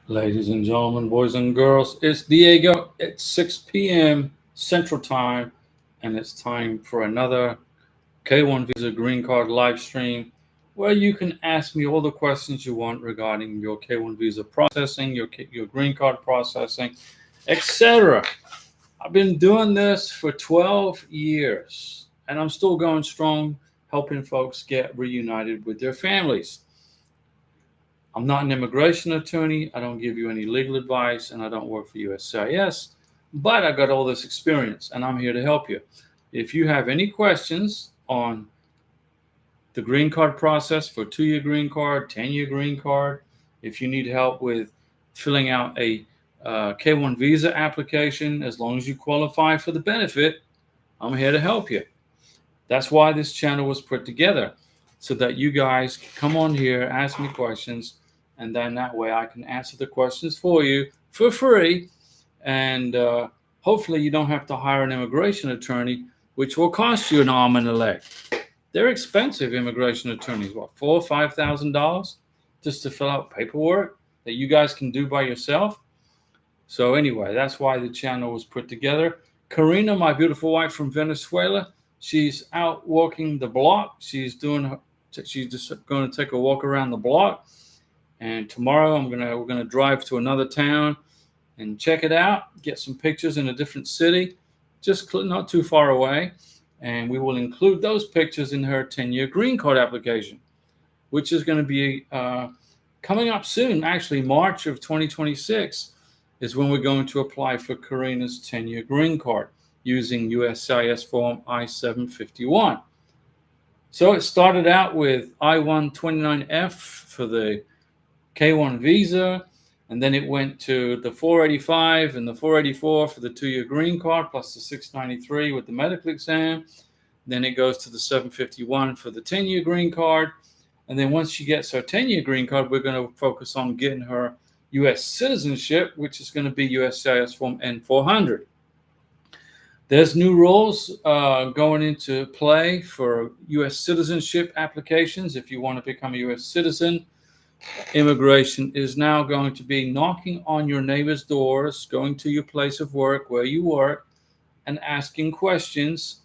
Ladies and gentlemen, boys and girls, it's Diego. It's 6 p.m. Central Time, and it's time for another K1 Visa Green Card live stream where you can ask me all the questions you want regarding your K1 Visa processing, your green card processing, etc. I've been doing this for 12 years, and I'm still going strong, helping folks get reunited with their families. I'm not an immigration attorney. I don't give you any legal advice, and I don't work for USCIS, but I got all this experience, and I'm here to help you. If you have any questions on the green card process for 2-year green card, 10-year green card, if you need help with filling out a K1 visa application, as long as you qualify for the benefit, I'm here to help you. That's why this channel was put together, so that you guys can come on here, ask me questions, and then that way I can answer the questions for you for free. And hopefully you don't have to hire an immigration attorney, which will cost you an arm and a leg. They're expensive, immigration attorneys. What, $4,000 or $5,000 just to fill out paperwork that you guys can do by yourself? So anyway, that's why the channel was put together. Karina, my beautiful wife from Venezuela, she's out walking the block. She's just going to take a walk around the block. And tomorrow we're gonna drive to another town and check it out, get some pictures in a different city, just not too far away. And we will include those pictures in her 10-year green card application, which is going to be coming up soon. Actually, March of 2026 is when we're going to apply for Karina's 10-year green card using USCIS form I-751. So it started out with I-129F for the K1 visa, and then it went to the 485 and the 484 for the 2-year green card, plus the 693 with the medical exam. Then it goes to the 751 for the 10-year green card. And then once she gets her 10-year green card, we're going to focus on getting her U.S. citizenship, which is going to be USCIS form N400. There's new rules going into play for U.S. citizenship applications. If you want to become a U.S. citizen, immigration is now going to be knocking on your neighbor's doors, going to your place of work where you work, and asking questions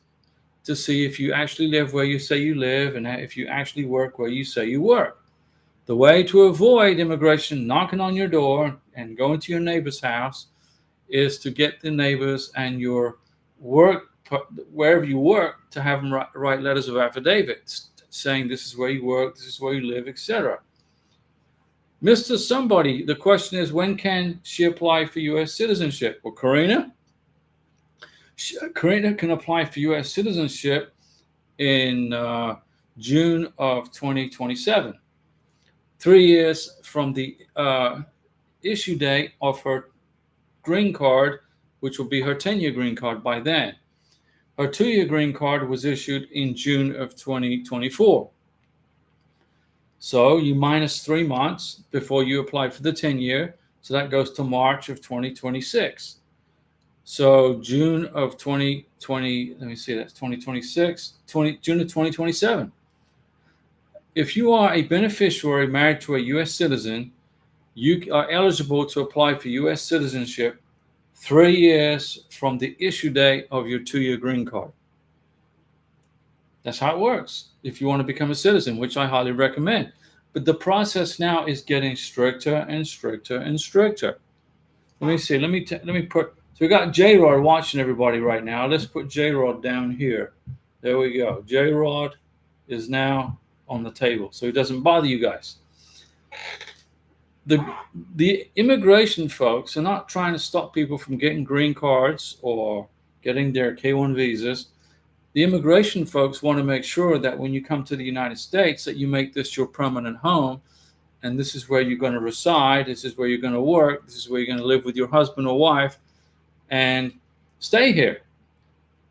to see if you actually live where you say you live and if you actually work where you say you work. The way to avoid immigration knocking on your door and going to your neighbor's house is to get the neighbors and your work, wherever you work, to have them write letters of affidavits saying this is where you work, this is where you live, etc. Mr. Somebody, the question is, when can she apply for U.S. citizenship? Well, Karina can apply for U.S. citizenship in June of 2027, 3 years from the issue date of her green card, which will be her 10-year green card by then. Her 2-year green card was issued in June of 2024. So you minus 3 months before you apply for the 10-year. So that goes to March of 2026. So June of 2020, let me see, that's 2026, June of 2027. If you are a beneficiary married to a U.S. citizen, you are eligible to apply for U.S. citizenship 3 years from the issue date of your 2-year green card. That's how it works if you want to become a citizen, which I highly recommend. But the process now is getting stricter and stricter and stricter. Let me see. Let me put. So we got J-Rod watching everybody right now. Let's put J-Rod down here. There we go. J-Rod is now on the table, so he doesn't bother you guys. The immigration folks are not trying to stop people from getting green cards or getting their K1 visas. The immigration folks want to make sure that when you come to the United States, that you make this your permanent home, and this is where you're going to reside, this is where you're going to work, this is where you're going to live with your husband or wife, and stay here,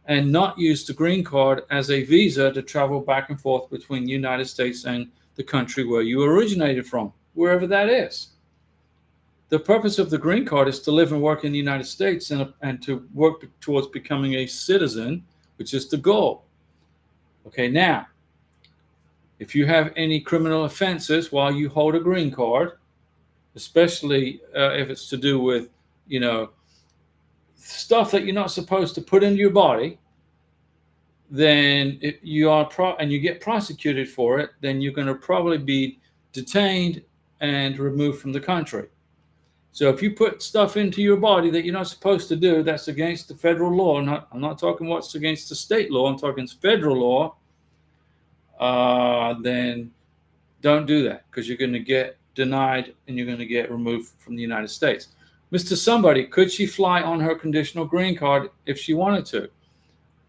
and not use the green card as a visa to travel back and forth between the United States and the country where you originated from, wherever that is. The purpose of the green card is to live and work in the United States and to work towards becoming a citizen, which is the goal. Okay, now, if you have any criminal offenses while you hold a green card, especially if it's to do with, you know, stuff that you're not supposed to put into your body, then if you are and you get prosecuted for it, then you're going to probably be detained and removed from the country. So if you put stuff into your body that you're not supposed to do, that's against the federal law. I'm not talking what's against the state law. I'm talking federal law. Then don't do that, because you're going to get denied and you're going to get removed from the United States. Mr. Somebody, could she fly on her conditional green card if she wanted to?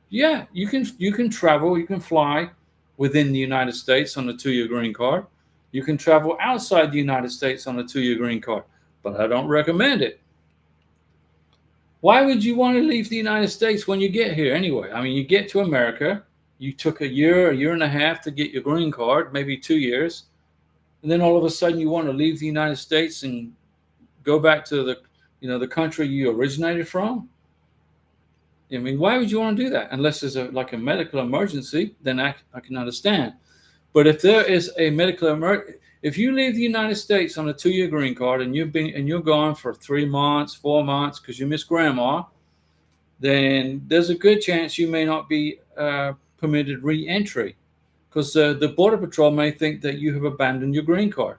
Yeah, you can travel, you can fly within the United States on a 2-year green card. You can travel outside the United States on a 2-year green card, but I don't recommend it. Why would you want to leave the United States when you get here anyway? I mean, you get to America, you took a year and a half to get your green card, maybe 2 years, and then all of a sudden you want to leave the United States and go back to the country you originated from? I mean, why would you want to do that? Unless there's like a medical emergency, then I can understand. But if there is a medical emergency, if you leave the United States on a 2-year green card and you're gone for 3 months, 4 months because you miss grandma, then there's a good chance you may not be permitted re-entry, because the Border Patrol may think that you have abandoned your green card.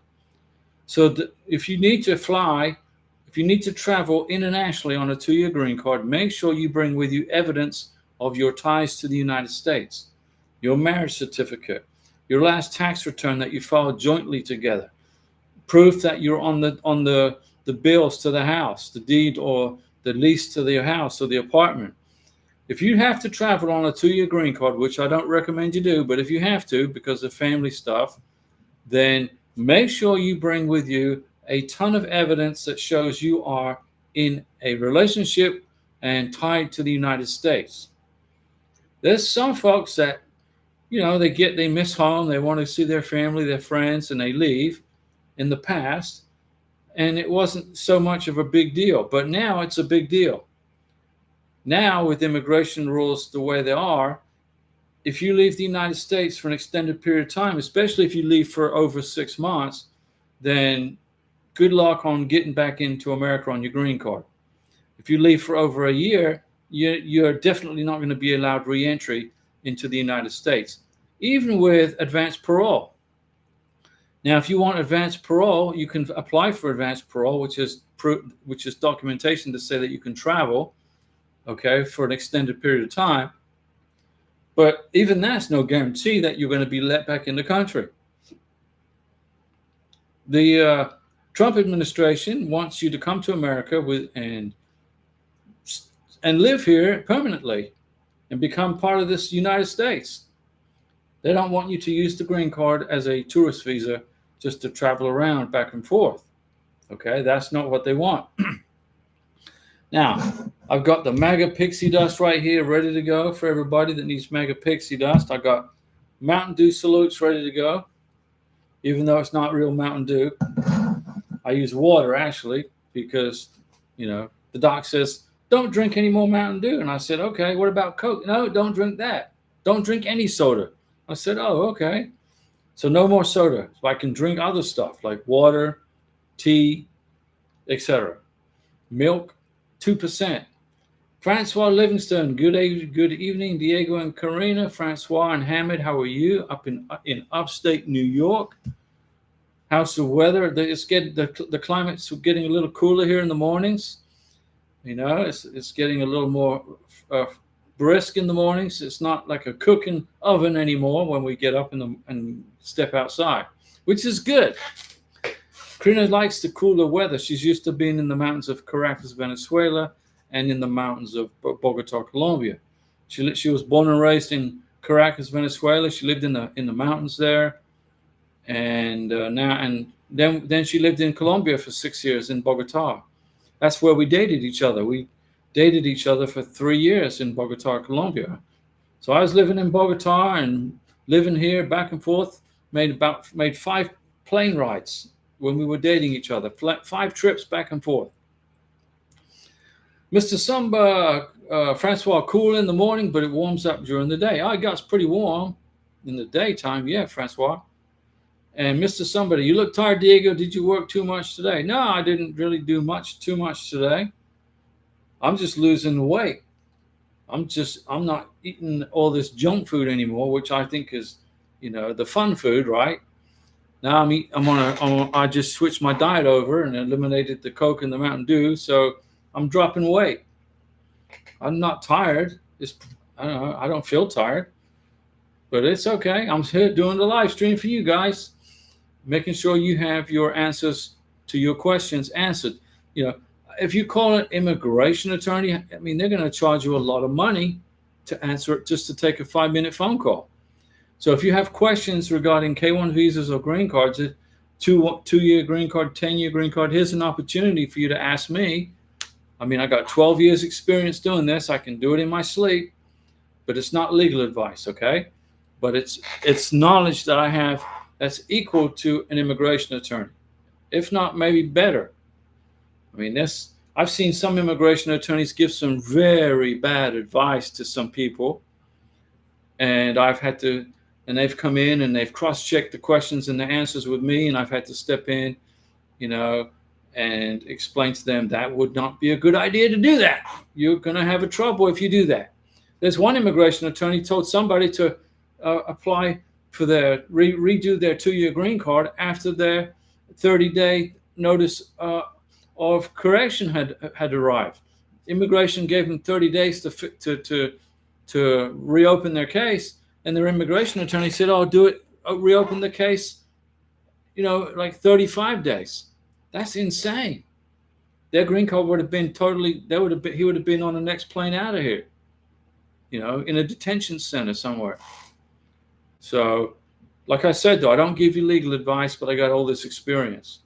So if you need to fly, if you need to travel internationally on a 2-year green card, make sure you bring with you evidence of your ties to the United States, your marriage certificate, your last tax return that you filed jointly together, proof that you're on the bills to the house, the deed or the lease to the house or the apartment. If you have to travel on a 2-year green card, which I don't recommend you do, but if you have to because of family stuff, then make sure you bring with you a ton of evidence that shows you are in a relationship and tied to the United States. There's some folks that, they miss home, they want to see their family, their friends, and they leave in the past, and it wasn't so much of a big deal, but now it's a big deal. Now, with immigration rules the way they are, if you leave the United States for an extended period of time, especially if you leave for over 6 months, then good luck on getting back into America on your green card. If you leave for over a year, you're definitely not going to be allowed re-entry into the United States, even with advanced parole. Now, if you want advanced parole, you can apply for advanced parole, which is documentation to say that you can travel, okay, for an extended period of time. But even that's no guarantee that you're going to be let back in the country. The Trump administration wants you to come to America and live here permanently and become part of this United States. They don't want you to use the green card as a tourist visa just to travel around back and forth. Okay, that's not what they want. Now, I've got the MAGA pixie dust right here ready to go for everybody that needs MAGA pixie dust. I got Mountain Dew salutes ready to go, even though it's not real Mountain Dew. I use water, actually, because, the doc says, don't drink any more Mountain Dew. And I said, okay, what about Coke? No, don't drink that. Don't drink any soda. I said, oh, okay. So no more soda. So I can drink other stuff like water, tea, etc. Milk, 2%. Francois Livingston, good evening, Diego and Karina. Francois and Hamid, how are you? Up in upstate New York. How's the weather? The climate's getting a little cooler here in the mornings. It's getting a little more brisk in the mornings. It's not like a cooking oven anymore when we get up and step outside, which is good. Karina likes the cooler weather. She's used to being in the mountains of Caracas, Venezuela, and in the mountains of Bogota, Colombia. She was born and raised in Caracas, Venezuela. She lived in the mountains there, and then she lived in Colombia for 6 years in Bogota. That's where we dated each other. We dated each other for 3 years in Bogota, Colombia. So I was living in Bogota and living here back and forth. Made 5 plane rides when we were dating each other. 5 trips back and forth. Mr. Samba, Francois, cool in the morning, but it warms up during the day. It got pretty warm in the daytime. Yeah, Francois. And Mr. Somebody, you look tired, Diego. Did you work too much today? No, I didn't really do too much today. I'm just losing weight. I'm not eating all this junk food anymore, which I think is, the fun food, right? Now I just switched my diet over and eliminated the Coke and the Mountain Dew, so I'm dropping weight. I'm not tired. I don't know, I don't feel tired, but it's okay. I'm here doing the live stream for you guys, making sure you have your answers to your questions answered. If you call an immigration attorney, I mean, they're going to charge you a lot of money to answer it just to take a 5-minute phone call. So if you have questions regarding K-1 visas or green cards, two-year green card, 10-year green card, here's an opportunity for you to ask me. I mean, I got 12 years experience doing this. I can do it in my sleep, but it's not legal advice, okay? But it's knowledge that I have that's equal to an immigration attorney, if not maybe better. I mean, I've seen some immigration attorneys give some very bad advice to some people, and they've come in and they've cross-checked the questions and the answers with me, and I've had to step in, and explain to them that would not be a good idea to do that. You're going to have a trouble if you do that. There's one immigration attorney told somebody to apply for redo their 2-year green card after their 30-day notice of correction had arrived. Immigration gave them 30 days to reopen their case, and their immigration attorney said, "Oh, do it, reopen the case, like 35 days." That's insane. Their green card would have been he would have been on the next plane out of here, in a detention center somewhere. So, like I said, though, I don't give you legal advice, but I got all this experience.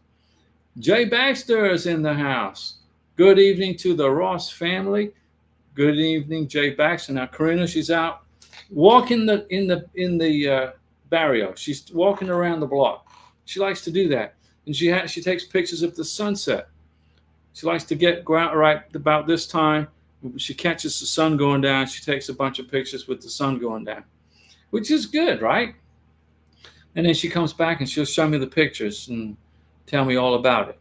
Jay Baxter is in the house. Good evening to the Ross family. Good evening, Jay Baxter. Now, Karina, she's out walking in the barrio. She's walking around the block. She likes to do that, and she takes pictures of the sunset. She likes to go out right about this time. She catches the sun going down. She takes a bunch of pictures with the sun going down, which is good, right? And then she comes back and she'll show me the pictures and tell me all about it.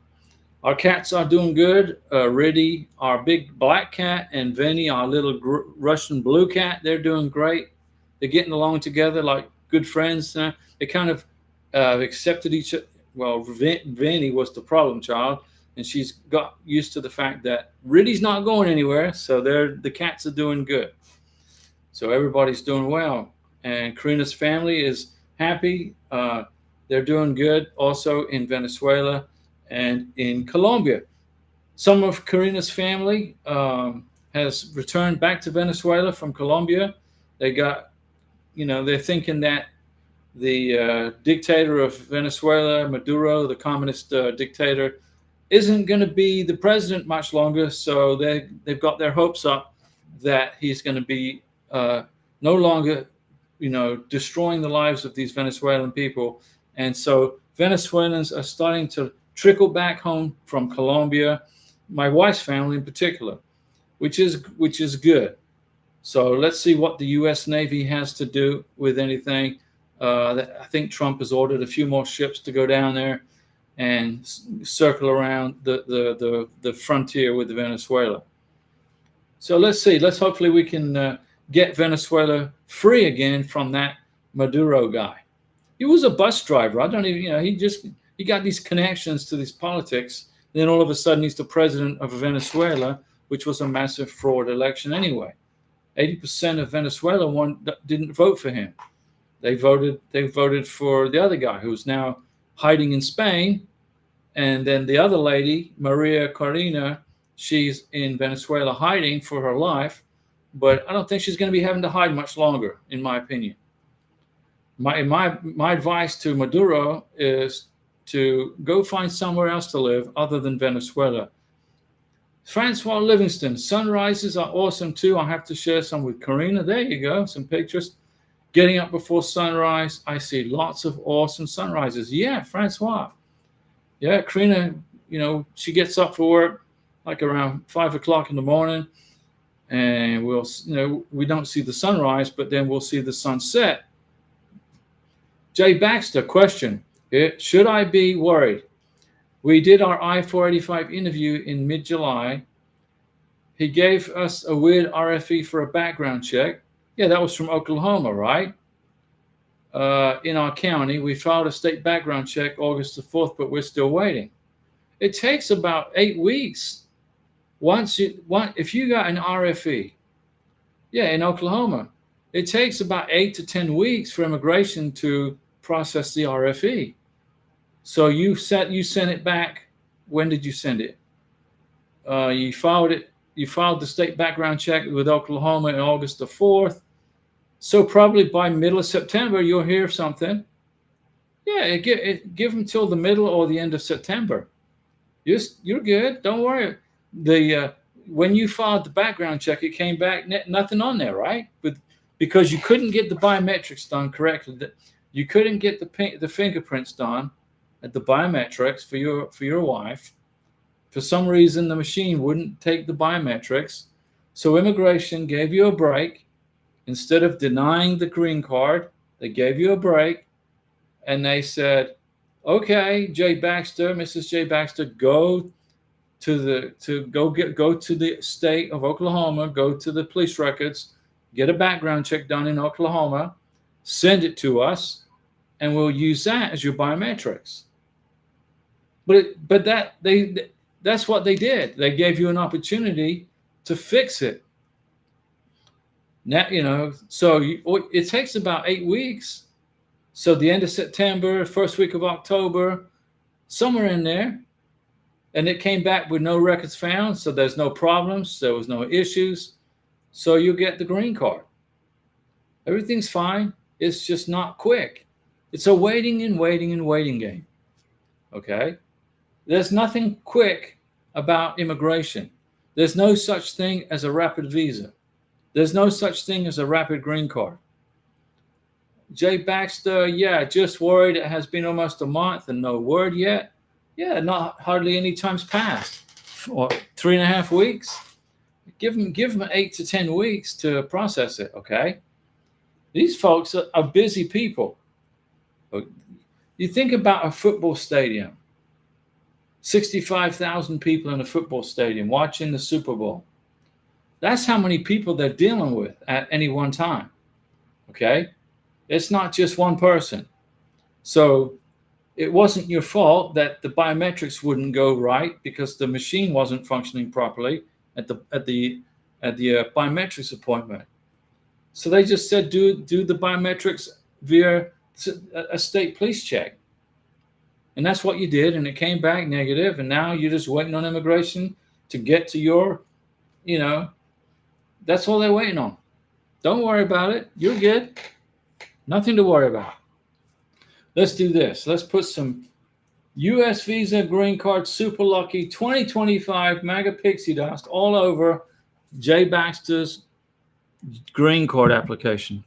Our cats are doing good. Riddy, our big black cat, and Vinny, our little Russian blue cat, they're doing great. They're getting along together like good friends. They kind of accepted each other. Well, Vinny was the problem child, and she's got used to the fact that Riddy's not going anywhere, so the cats are doing good. So everybody's doing well. And Karina's family is happy. They're doing good also in Venezuela and in Colombia. Some of Karina's family has returned back to Venezuela from Colombia. They're thinking that the dictator of Venezuela, Maduro, the communist dictator, isn't going to be the president much longer. So they've got their hopes up that he's going to be no longer destroying the lives of these Venezuelan people. And so Venezuelans are starting to trickle back home from Colombia, my wife's family in particular, which is good. So let's see what the U.S. Navy has to do with anything. I think Trump has ordered a few more ships to go down there and circle around the frontier with Venezuela. So let's see. Hopefully we can get Venezuela free again from that Maduro guy. He was a bus driver. I don't even, he got these connections to these politics. Then all of a sudden he's the president of Venezuela, which was a massive fraud election anyway. 80% of Venezuela didn't vote for him. They voted for the other guy who's now hiding in Spain. And then the other lady, Maria Corina, she's in Venezuela hiding for her life. But I don't think she's going to be having to hide much longer, in my opinion. My advice to Maduro is to go find somewhere else to live other than Venezuela. Francois Livingston, sunrises are awesome too. I have to share some with Karina. There you go, some pictures. Getting up before sunrise, I see lots of awesome sunrises. Yeah, Francois. Yeah, Karina, she gets up for work like around 5 o'clock in the morning. And we don't see the sunrise, but then we'll see the sunset. Jay Baxter, question. Should I be worried? We did our I-485 interview in mid-July. He gave us a weird RFE for a background check. Yeah, that was from Oklahoma, right? In our county, we filed a state background check August the 4th, but we're still waiting. It takes about 8 weeks. If you got an RFE, yeah, in Oklahoma, it takes about 8 to 10 weeks for immigration to process the RFE. So you sent it back. When did you send it? You filed it. You filed the state background check with Oklahoma on August the 4th. So probably by middle of September, you'll hear something. Yeah, give them till the middle or the end of September. You're good. Don't worry. When you filed the background check, it came back nothing on there, right? Because you couldn't get the biometrics done correctly. You couldn't get the fingerprints done at the biometrics for your wife. For some reason, the machine wouldn't take the biometrics. So immigration gave you a break. Instead of denying the green card, they gave you a break. And they said, okay, Mrs. J. Baxter, go to the state of Oklahoma, go to the police records, get a background check done in Oklahoma, send it to us, and we'll use that as your biometrics. But that's what they did. They gave you an opportunity to fix it. Now, so it takes about 8 weeks. So the end of September, first week of October, somewhere in there. And it came back with no records found. So there's no problems. There was no issues. So you get the green card. Everything's fine. It's just not quick. It's a waiting game. Okay? There's nothing quick about immigration. There's no such thing as a rapid visa. There's no such thing as a rapid green card. Jay Baxter, yeah, just worried. It has been almost a month and no word yet. Yeah, not hardly any time's passed. Or 3.5 weeks. Give them 8 to 10 weeks to process it. Okay, these folks are busy people. You think about a football stadium. 65,000 people in a football stadium watching the Super Bowl. That's how many people they're dealing with at any one time. Okay, it's not just one person. So it wasn't your fault that the biometrics wouldn't go right because the machine wasn't functioning properly at the biometrics appointment. So they just said do the biometrics via a state police check, and that's what you did, and it came back negative, and now you're just waiting on immigration to get to your, that's all they're waiting on. Don't worry about it. You're good. Nothing to worry about. Let's do this. Let's put some U.S. Visa Green Card Super Lucky 2025 MAGA Pixie Dust all over Jay Baxter's green card application.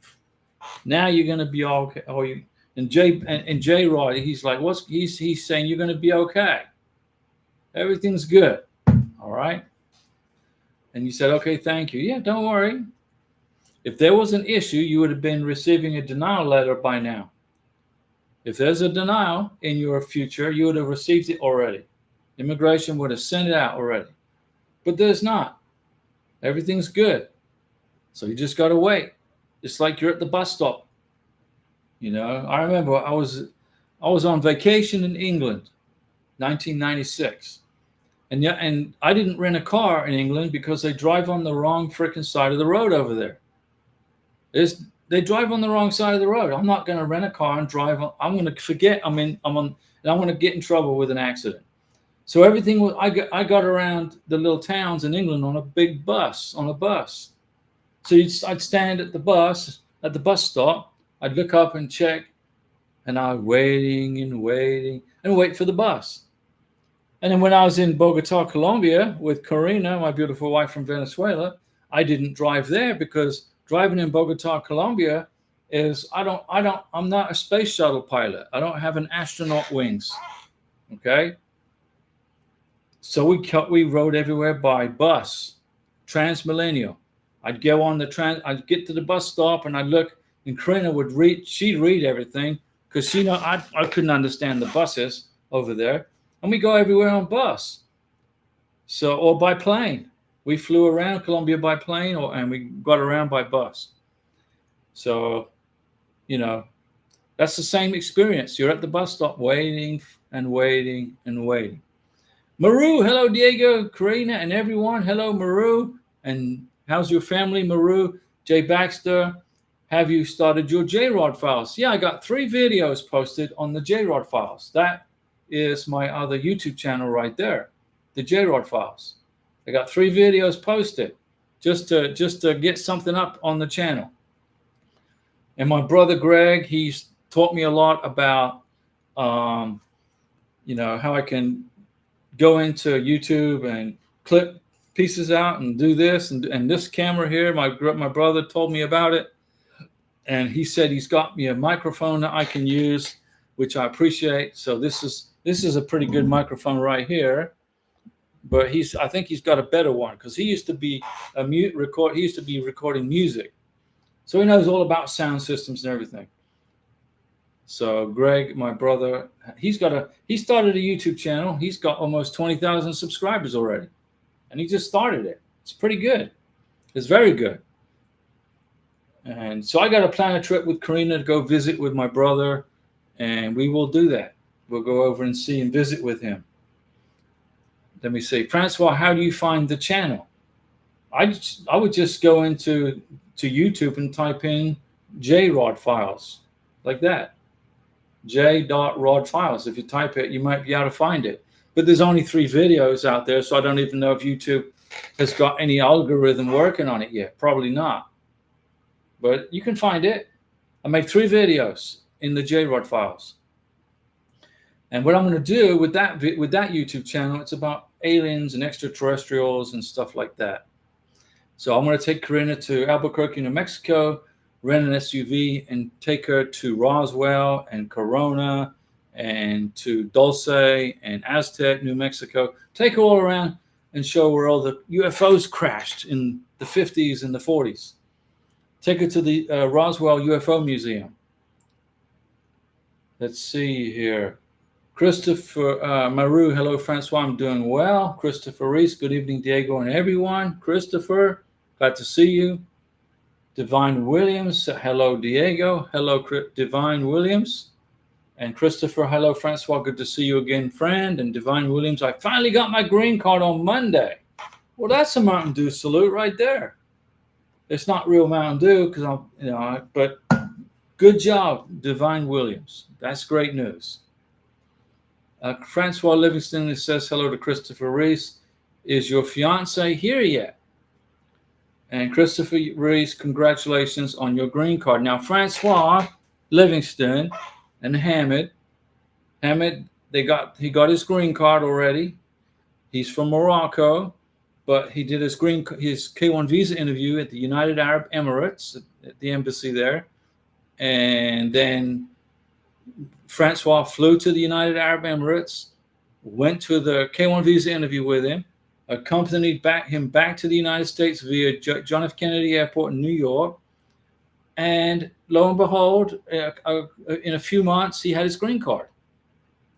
Now you're going to be okay. And Jay Rod, he's like, he's saying you're going to be okay. Everything's good. All right. And you said, okay, thank you. Yeah, don't worry. If there was an issue, you would have been receiving a denial letter by now. If there's a denial in your future, you would have received it already. Immigration would have sent it out already. But there's not. Everything's good. So you just got to wait. It's like you're at the bus stop. I remember I was on vacation in England, 1996. And I didn't rent a car in England because they drive on the wrong freaking side of the road over there. They drive on the wrong side of the road. I'm not going to rent a car and drive on. I'm going to forget I'm on, and I'm going to get in trouble with an accident. So everything was, I got around the little towns in England on a bus. So I'd stand at the bus stop. I'd look up and check, and I was waiting and wait for the bus. And then when I was in Bogota, Colombia with Karina, my beautiful wife from Venezuela, I didn't drive there because driving in Bogota, Colombia is, I'm not a space shuttle pilot. I don't have an astronaut wings. Okay. So we rode everywhere by bus, Transmillennial. I'd go on I'd get to the bus stop and I'd look, and Karina she'd read everything. because I couldn't understand the buses over there, and we go everywhere on bus. So or by plane, we flew around Colombia by plane, and we got around by bus. So you know that's the same experience. You're at the bus stop waiting and waiting and waiting. Maru, hello Diego, Karina, and everyone. Hello Maru, and how's your family, Maru? Jay Baxter, have you started your J-Rod files? Yeah, I got 3 videos posted on the J-Rod files. That is my other YouTube channel right there, the J-Rod files. I got 3 videos posted just to get something up on the channel. And my brother Greg, he's taught me a lot about how I can go into YouTube and clip pieces out and do this and this camera here. My brother told me about it, and he said he's got me a microphone that I can use, which I appreciate. So this is a pretty good microphone right here, but I think he's got a better one because he used to be he used to be recording music, so he knows all about sound systems and everything. So Greg, my brother, he started a YouTube channel. He's got almost 20,000 subscribers already, and he just started it. It's pretty good. It's very good. And so I got to plan a trip with Karina to go visit with my brother, and we will do that. We'll go over and see and visit with him. Let me see. Francois, how do you find the channel? I would just go into YouTube and type in J-Rod files like that. J.Rod files. If you type it, you might be able to find it. But there's only 3 videos out there, so I don't even know if YouTube has got any algorithm working on it yet. Probably not. But you can find it. I made 3 videos in the J-Rod files. And what I'm going to do with that YouTube channel, it's about aliens and extraterrestrials and stuff like that. So I'm going to take Karina to Albuquerque, New Mexico, rent an SUV and take her to Roswell and Corona and to Dulce and Aztec, New Mexico. Take her all around and show where all the UFOs crashed in the 50s and the 40s. Take her to the Roswell UFO Museum. Let's see here. Christopher Maru, hello Francois, I'm doing well. Christopher Reese, good evening Diego and everyone. Christopher, glad to see you. Divine Williams, hello Diego, hello Divine Williams, and Christopher, hello Francois, good to see you again, friend. And Divine Williams, I finally got my green card on Monday. Well, that's a Mountain Dew salute right there. It's not real Mountain Dew but good job, Divine Williams. That's great news. Francois Livingston says hello to Christopher Reese. Is your fiance here yet? And Christopher Reese, congratulations on your green card. Now, Francois Livingston and Hamid, he got his green card already. He's from Morocco, but he did his K1 visa interview at the United Arab Emirates at the embassy there, and then Francois flew to the United Arab Emirates, went to the K1 visa interview with him, accompanied him back to the United States via John F. Kennedy Airport in New York, and lo and behold, in a few months, he had his green card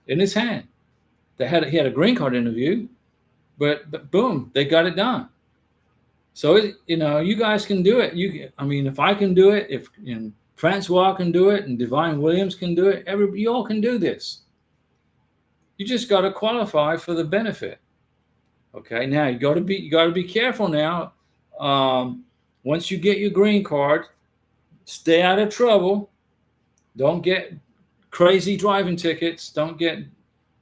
in his hand. He had a green card interview, but boom, they got it done. So you guys can do it. If I can do it, if Francois can do it, and Divine Williams can do it, you all can do this. You just got to qualify for the benefit. Okay, now you got to be careful now. Once you get your green card, stay out of trouble. Don't get crazy driving tickets. Don't get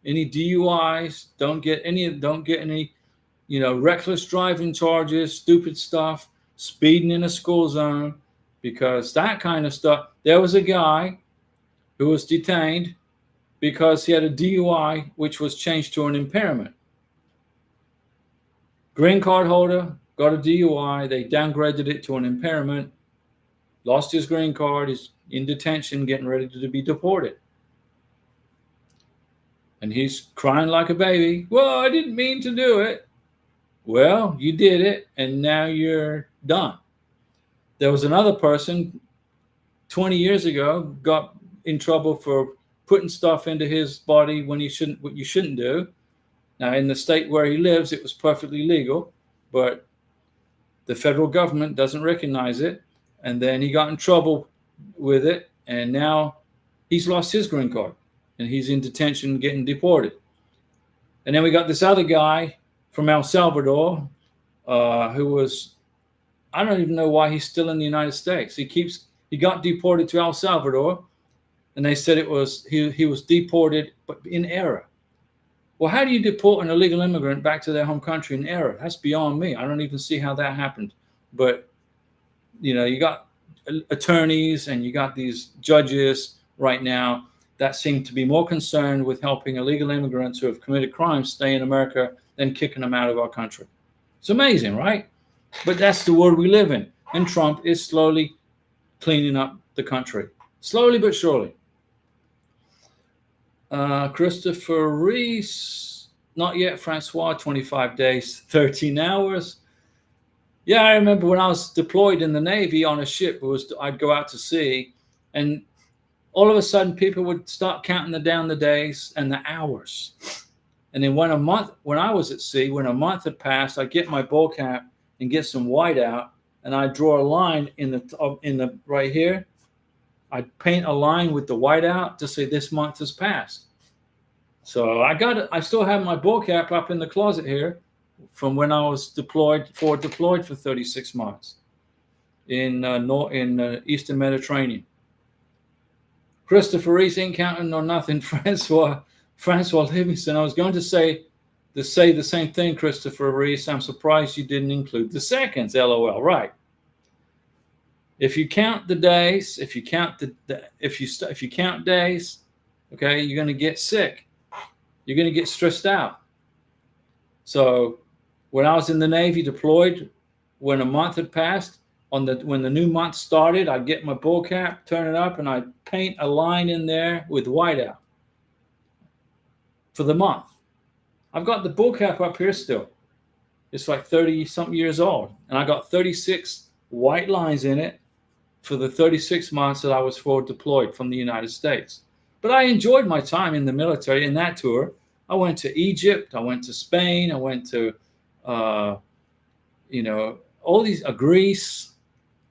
any DUIs. Don't get any reckless driving charges, stupid stuff, speeding in a school zone, because that kind of stuff. There was a guy who was detained because he had a DUI, which was changed to an impairment. Green card holder, got a DUI, they downgraded it to an impairment, lost his green card, he's in detention, getting ready to be deported. And he's crying like a baby. Well, I didn't mean to do it. Well, you did it, and now you're done. There was another person 20 years ago, got in trouble for putting stuff into his body when he shouldn't, what you shouldn't do. Now, in the state where he lives, it was perfectly legal, but the federal government doesn't recognize it. And then he got in trouble with it, and now he's lost his green card, and he's in detention getting deported. And then we got this other guy from El Salvador who was, I don't even know why he's still in the United States. He got deported to El Salvador, and they said it was he was deported, but in error. Well, how do you deport an illegal immigrant back to their home country in error? That's beyond me. I don't even see how that happened. But, you know, you got attorneys and you got these judges right now that seem to be more concerned with helping illegal immigrants who have committed crimes stay in America than kicking them out of our country. It's amazing, right? But that's the world we live in. And Trump is slowly cleaning up the country. Slowly but surely. Christopher Reese, not yet. Francois, 25 days, 13 hours. Yeah, I remember when I was deployed in the Navy on a ship, I'd go out to sea, and all of a sudden people would start counting down the days and the hours. And then when I was at sea, when a month had passed, I'd get my ball cap and get some white out, and I'd draw a line in the right here. I'd paint a line with the white out to say this month has passed. So I still have my ball cap up in the closet here from when I was deployed for 36 months in Eastern Mediterranean. Christopher Reese ain't counting or nothing. Francois Livingston. I was going to say the same thing, Christopher Reese. I'm surprised you didn't include the seconds. LOL. Right. If you count the days, if you count days, okay, you're going to get sick. You're going to get stressed out. So when I was in the Navy deployed, when a month had passed, when the new month started, I'd get my ball cap, turn it up, and I'd paint a line in there with whiteout for the month. I've got the ball cap up here still. It's like 30-something years old, and I got 36 white lines in it for the 36 months that I was forward deployed from the United States. But I enjoyed my time in the military in that tour. I went to Egypt. I went to Spain. I went to, all these, Greece.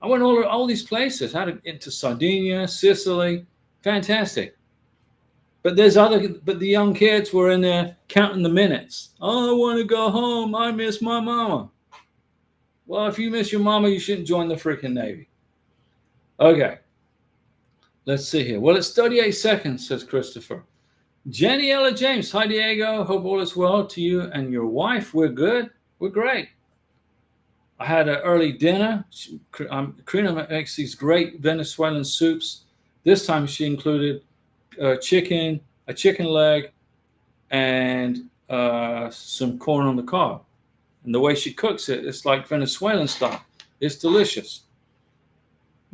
I went all these places. Into Sardinia, Sicily. Fantastic. But the young kids were in there counting the minutes. Oh, I want to go home. I miss my mama. Well, if you miss your mama, you shouldn't join the freaking Navy. Okay. Let's see here. Well, it's 38 seconds, says Christopher. Jenny Ella James. Hi, Diego. Hope all is well to you and your wife. We're good. We're great. I had an early dinner. Karina makes these great Venezuelan soups. This time she included a chicken leg, and some corn on the cob. And the way she cooks it, it's like Venezuelan style. It's delicious.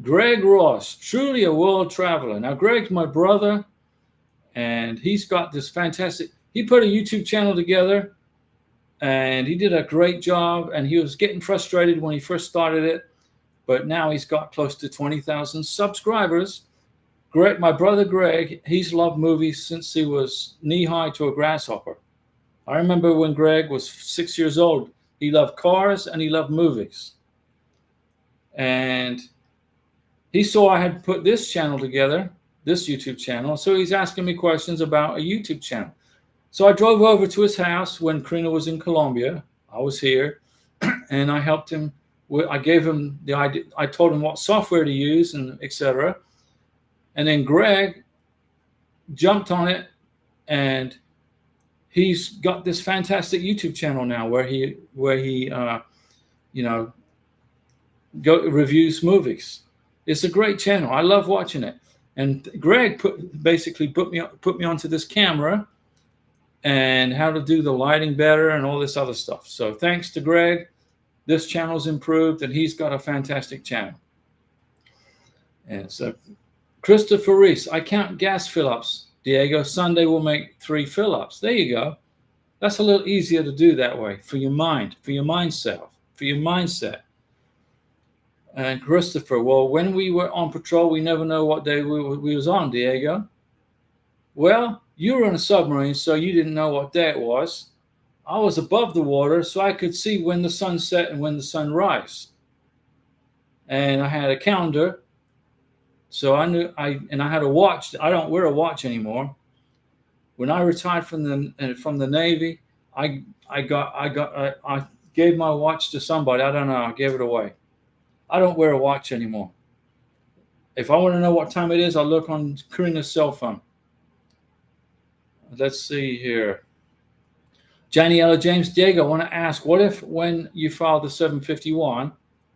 Greg Ross, truly a world traveler. Now, Greg's my brother, and he's got this fantastic, he put a YouTube channel together, and he did a great job, and he was getting frustrated when he first started it, but now he's got close to 20,000 subscribers. Greg, my brother Greg, he's loved movies since he was knee-high to a grasshopper. I remember when Greg was 6 years old, he loved cars and he loved movies. And he saw I had put this channel together, this YouTube channel, so he's asking me questions about a YouTube channel. So I drove over to his house when Karina was in Colombia. I was here, and I helped him. I gave him the idea. I told him what software to use and etc. And then Greg jumped on it, and he's got this fantastic YouTube channel now where he reviews movies. It's a great channel. I love watching it. And Greg basically put me onto this camera and how to do the lighting better and all this other stuff. So thanks to Greg, this channel's improved, and he's got a fantastic channel. And so Christopher Reese, I count gas fill-ups. Diego, Sunday will make 3 fill-ups. There you go. That's a little easier to do that way for your mind, for your mindset. And Christopher, well, when we were on patrol, we never know what day we was on, Diego. Well, you were in a submarine, so you didn't know what day it was. I was above the water, so I could see when the sun set and when the sun rise. And I had a calendar, so I knew I had a watch. I don't wear a watch anymore. When I retired from the Navy, I gave my watch to somebody. I don't know. I gave it away. I don't wear a watch anymore. If I want to know what time it is, I look on Karina's cell phone. Let's see here. Janiela James Diego, I want to ask, what if when you file the 751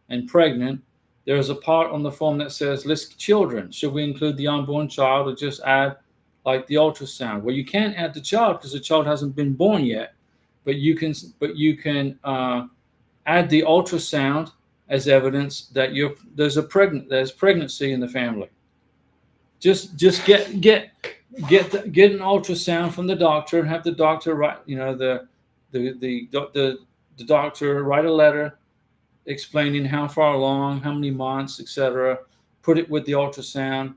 and pregnant, there is a part on the form that says list children? Should we include the unborn child or just add like the ultrasound? Well, you can't add the child because the child hasn't been born yet, but you can add the ultrasound as evidence that there's pregnancy in the family. Just get an ultrasound from the doctor and have the doctor write, the doctor write a letter explaining how far along, how many months, etc. Put it with the ultrasound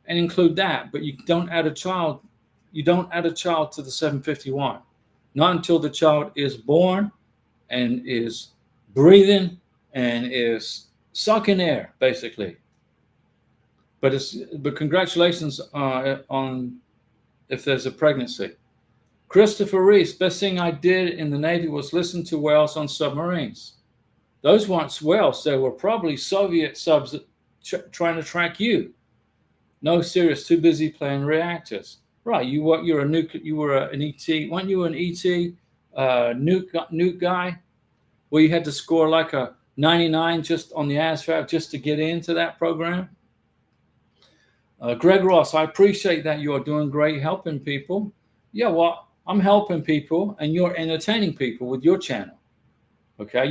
and include that. But you don't add a child. You don't add a child to the 751, not until the child is born and is breathing and is sucking air, basically. But congratulations on if there's a pregnancy. Christopher Reese, best thing I did in the Navy was listen to whales on submarines. Those weren't whales; they were probably Soviet subs trying to track you. No, serious, too busy playing reactors. Right? You were an ET. Weren't you an ET nuke guy? Where you had to score like a 99 just on the ASVAB just to get into that program? Greg Ross, I appreciate that you are doing great helping people. Yeah, well, I'm helping people and you're entertaining people with your channel. Okay,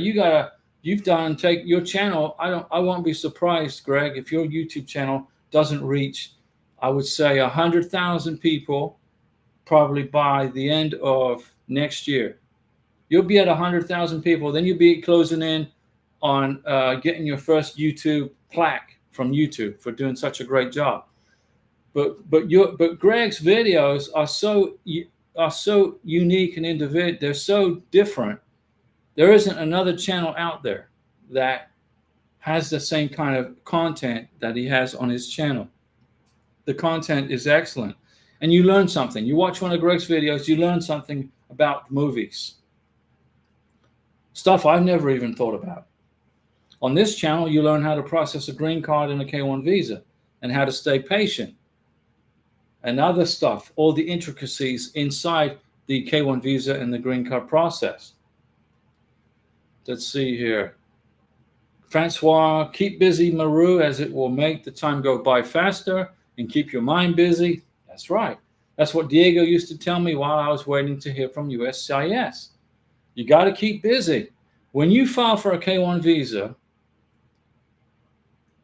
take your channel. I won't be surprised, Greg, if your YouTube channel doesn't reach, I would say 100,000 people probably by the end of next year. You'll be at 100,000 people. Then you'll be closing in on getting your first YouTube plaque from YouTube for doing such a great job. But Greg's videos are so unique and individual. They're so different. There isn't another channel out there that has the same kind of content that he has on his channel. The content is excellent, and you learn something. You watch one of Greg's videos, you learn something about movies. Stuff I've never even thought about. On this channel, you learn how to process a green card and a K-1 visa and how to stay patient and other stuff, all the intricacies inside the K-1 visa and the green card process. Let's see here. Francois, keep busy, Maru, as it will make the time go by faster and keep your mind busy. That's right. That's what Diego used to tell me while I was waiting to hear from USCIS. You got to keep busy. When you file for a K-1 visa,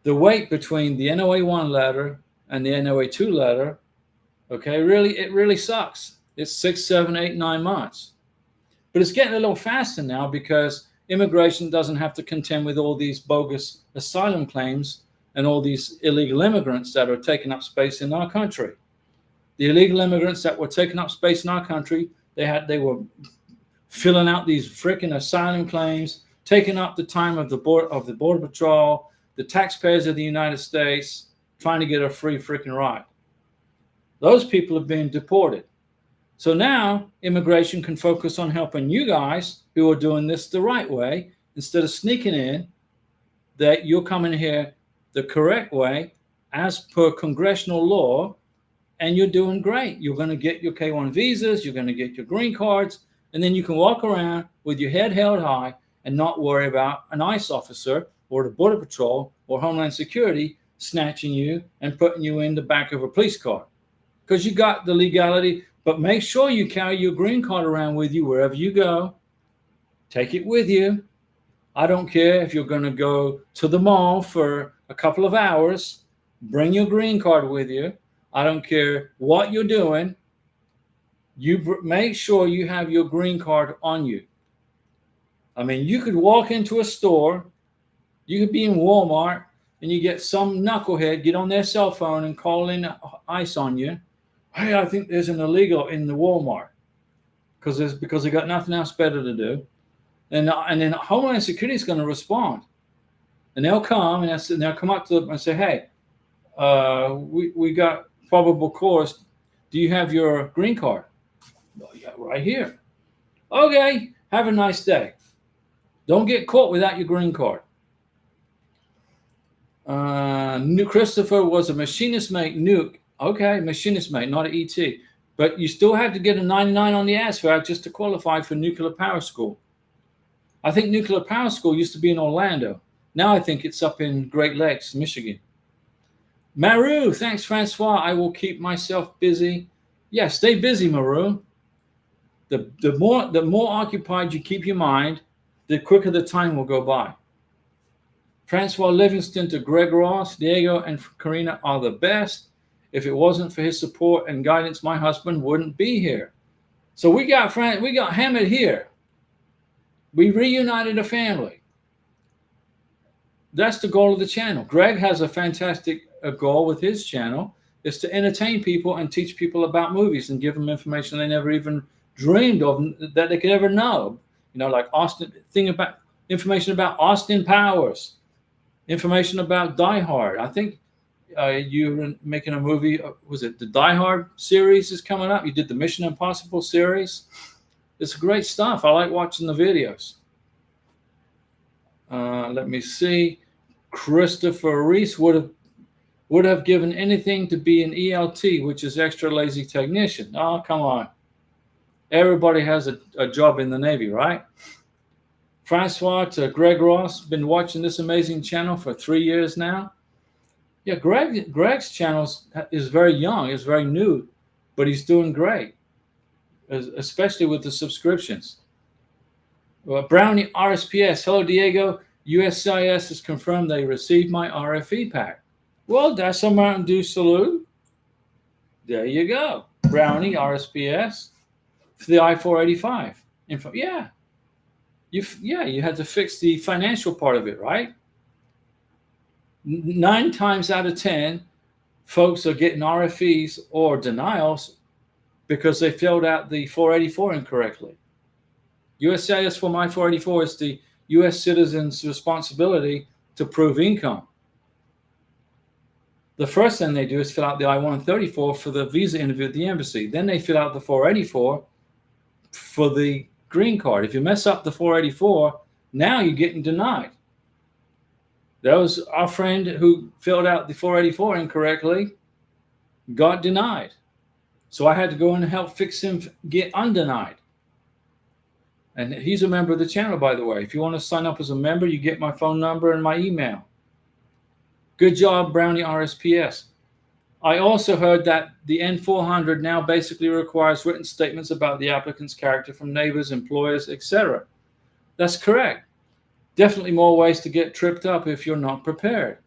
the wait between the NOA-1 letter and the NOA-2 letter, okay, it really sucks. It's 6, 7, 8, 9 months. But it's getting a little faster now because immigration doesn't have to contend with all these bogus asylum claims and all these illegal immigrants that are taking up space in our country. The illegal immigrants that were taking up space in our country, they were filling out these freaking asylum claims, taking up the time of the Border Patrol, the taxpayers of the United States, trying to get a free freaking ride. Those people are being deported. So now immigration can focus on helping you guys who are doing this the right way instead of sneaking in, that you're coming here the correct way as per congressional law, and you're doing great. You're going to get your K-1 visas, you're going to get your green cards, and then you can walk around with your head held high and not worry about an ICE officer or the Border Patrol or Homeland Security snatching you and putting you in the back of a police car. Because you got the legality, but make sure you carry your green card around with you wherever you go. Take it with you. I don't care if you're going to go to the mall for a couple of hours. Bring your green card with you. I don't care what you're doing. You make sure you have your green card on you. I mean, you could walk into a store. You could be in Walmart and you get some knucklehead get on their cell phone and call in ICE on you. Hey, I think there's an illegal in the Walmart because they got nothing else better to do. And then Homeland Security is going to respond, and they'll come and they'll come up to them and say, "Hey, we got probable cause. Do you have your green card?" Oh, yeah, right here. Okay, have a nice day. Don't get caught without your green card. New Christopher was a machinist mate nuke. Okay, machinist mate, not an ET. But you still had to get a 99 on the ASVAB just to qualify for nuclear power school. I think nuclear power school used to be in Orlando. Now I think it's up in Great Lakes, Michigan. Maru, thanks, Francois. I will keep myself busy. Yeah, stay busy, Maru. The more occupied you keep your mind, the quicker the time will go by. Francois Livingston to Greg Ross, Diego and Karina are the best. If it wasn't for his support and guidance, my husband wouldn't be here. So we got Hammett here. We reunited a family. That's the goal of the channel. Greg has a fantastic goal with his channel, is to entertain people and teach people about movies and give them information they never even dreamed of that they could ever know. You know, like information about Austin Powers, information about Die Hard. I think you're making a movie. Was it the Die Hard series is coming up? You did the Mission Impossible series. It's great stuff. I like watching the videos. Let me see. Christopher Reese would have given anything to be an ELT, which is extra lazy technician. Oh, come on. Everybody has a job in the Navy, right? Francois to Greg Ross, been watching this amazing channel for 3 years now. Yeah, Greg's channel is very young, is very new, but he's doing great, especially with the subscriptions. Brownie RSPS, hello Diego. USCIS has confirmed they received my RFE pack. Well, that's a Mountain Dew salute. There you go. Brownie RSPS for the I-485. Yeah. You had to fix the financial part of it, right? 9 times out of 10, folks are getting RFEs or denials because they filled out the 484 incorrectly. USCIS for my 484 is the U.S. citizen's responsibility to prove income. The first thing they do is fill out the I-134 for the visa interview at the embassy. Then they fill out the 484 for the green card. If you mess up the 484, now you're getting denied. That was our friend who filled out the 484 incorrectly, got denied. So I had to go in and help fix him get undenied. And he's a member of the channel, by the way. If you want to sign up as a member, you get my phone number and my email. Good job, Brownie RSPS. I also heard that the N400 now basically requires written statements about the applicant's character from neighbors, employers, etc. That's correct. Definitely more ways to get tripped up if you're not prepared.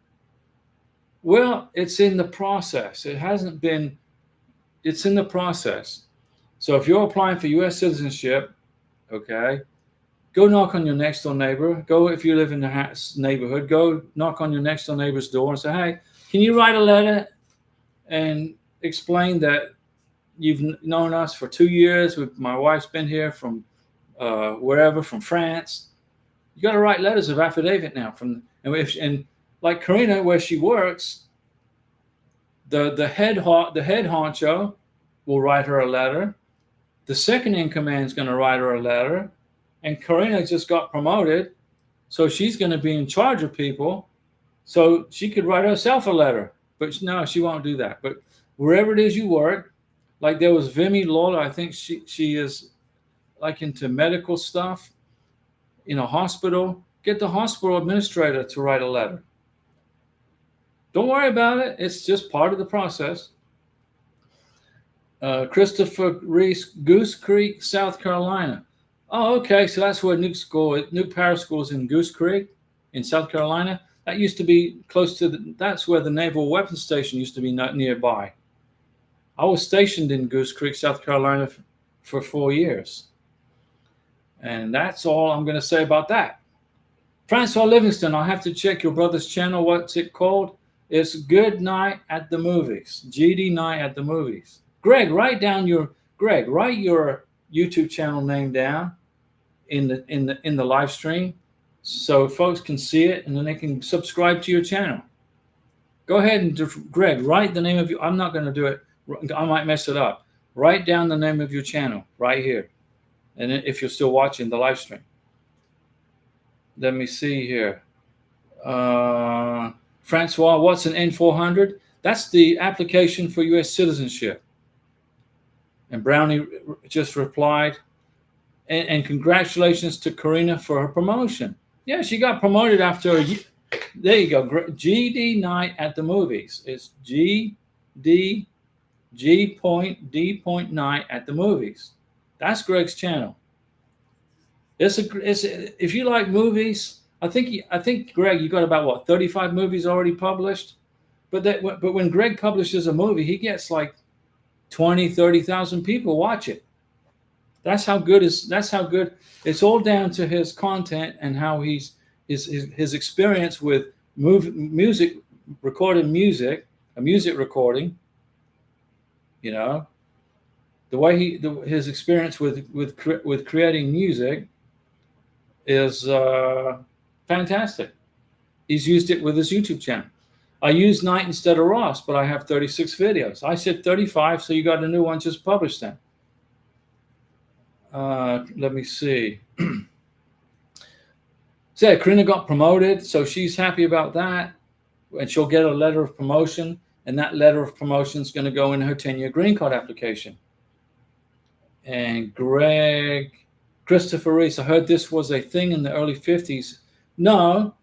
Well, it's in the process. It's in the process. So if you're applying for U.S. citizenship, okay, go knock on your next door neighbor. Go, if you live in the neighborhood, go knock on your next door neighbor's door and say, hey, can you write a letter and explain that you've known us for 2 years? My wife's been here from wherever, from France. You got to write letters of affidavit now. And like Karina, where she works, the head honcho will write her a letter. The second in command is going to write her a letter. And Karina just got promoted, so she's going to be in charge of people. So she could write herself a letter. But no, she won't do that. But wherever it is you work, like there was Vimy Lawler, I think she is like into medical stuff in a hospital. Get the hospital administrator to write a letter. Don't worry about it. It's just part of the process. Christopher Reese, Goose Creek, South Carolina. Oh, okay. So that's where Nuke Power School is in Goose Creek in South Carolina. That used to be close to that's where the Naval Weapons Station used to be nearby. I was stationed in Goose Creek, South Carolina for 4 years. And that's all I'm going to say about that. Francois Livingston, I'll have to check your brother's channel. What's it called? It's Good Night at the Movies. GD Night at the Movies. Greg, write your YouTube channel name down in the live stream so folks can see it and then they can subscribe to your channel. Go ahead and Greg, write the name of your. I'm not going to do it. I might mess it up. Write down the name of your channel right here. And if you're still watching the live stream. Let me see here. Francois, what's an N400? That's the application for U.S. citizenship. And Brownie just replied, and congratulations to Karina for her promotion. Yeah, she got promoted after a year. There you go. GD Night at the Movies. It's GD G.D. Night at the Movies. That's Greg's channel. If you like movies, I think Greg, you got about what 35 movies already published, but when Greg publishes a movie, he gets like 20,000-30,000 people watch it. That's how good. It's all down to his content and how his experience with music, recorded music, a music recording. You know, the way his experience with creating music is fantastic. He's used it with his YouTube channel. I use Knight instead of Ross, but I have 36 videos. I said 35, so you got a new one just published then. Let me see. So Karina got promoted, so she's happy about that, and she'll get a letter of promotion, and that letter of promotion is going to go in her 10-year green card application. And Christopher Reese, I heard this was a thing in the early 50s. No,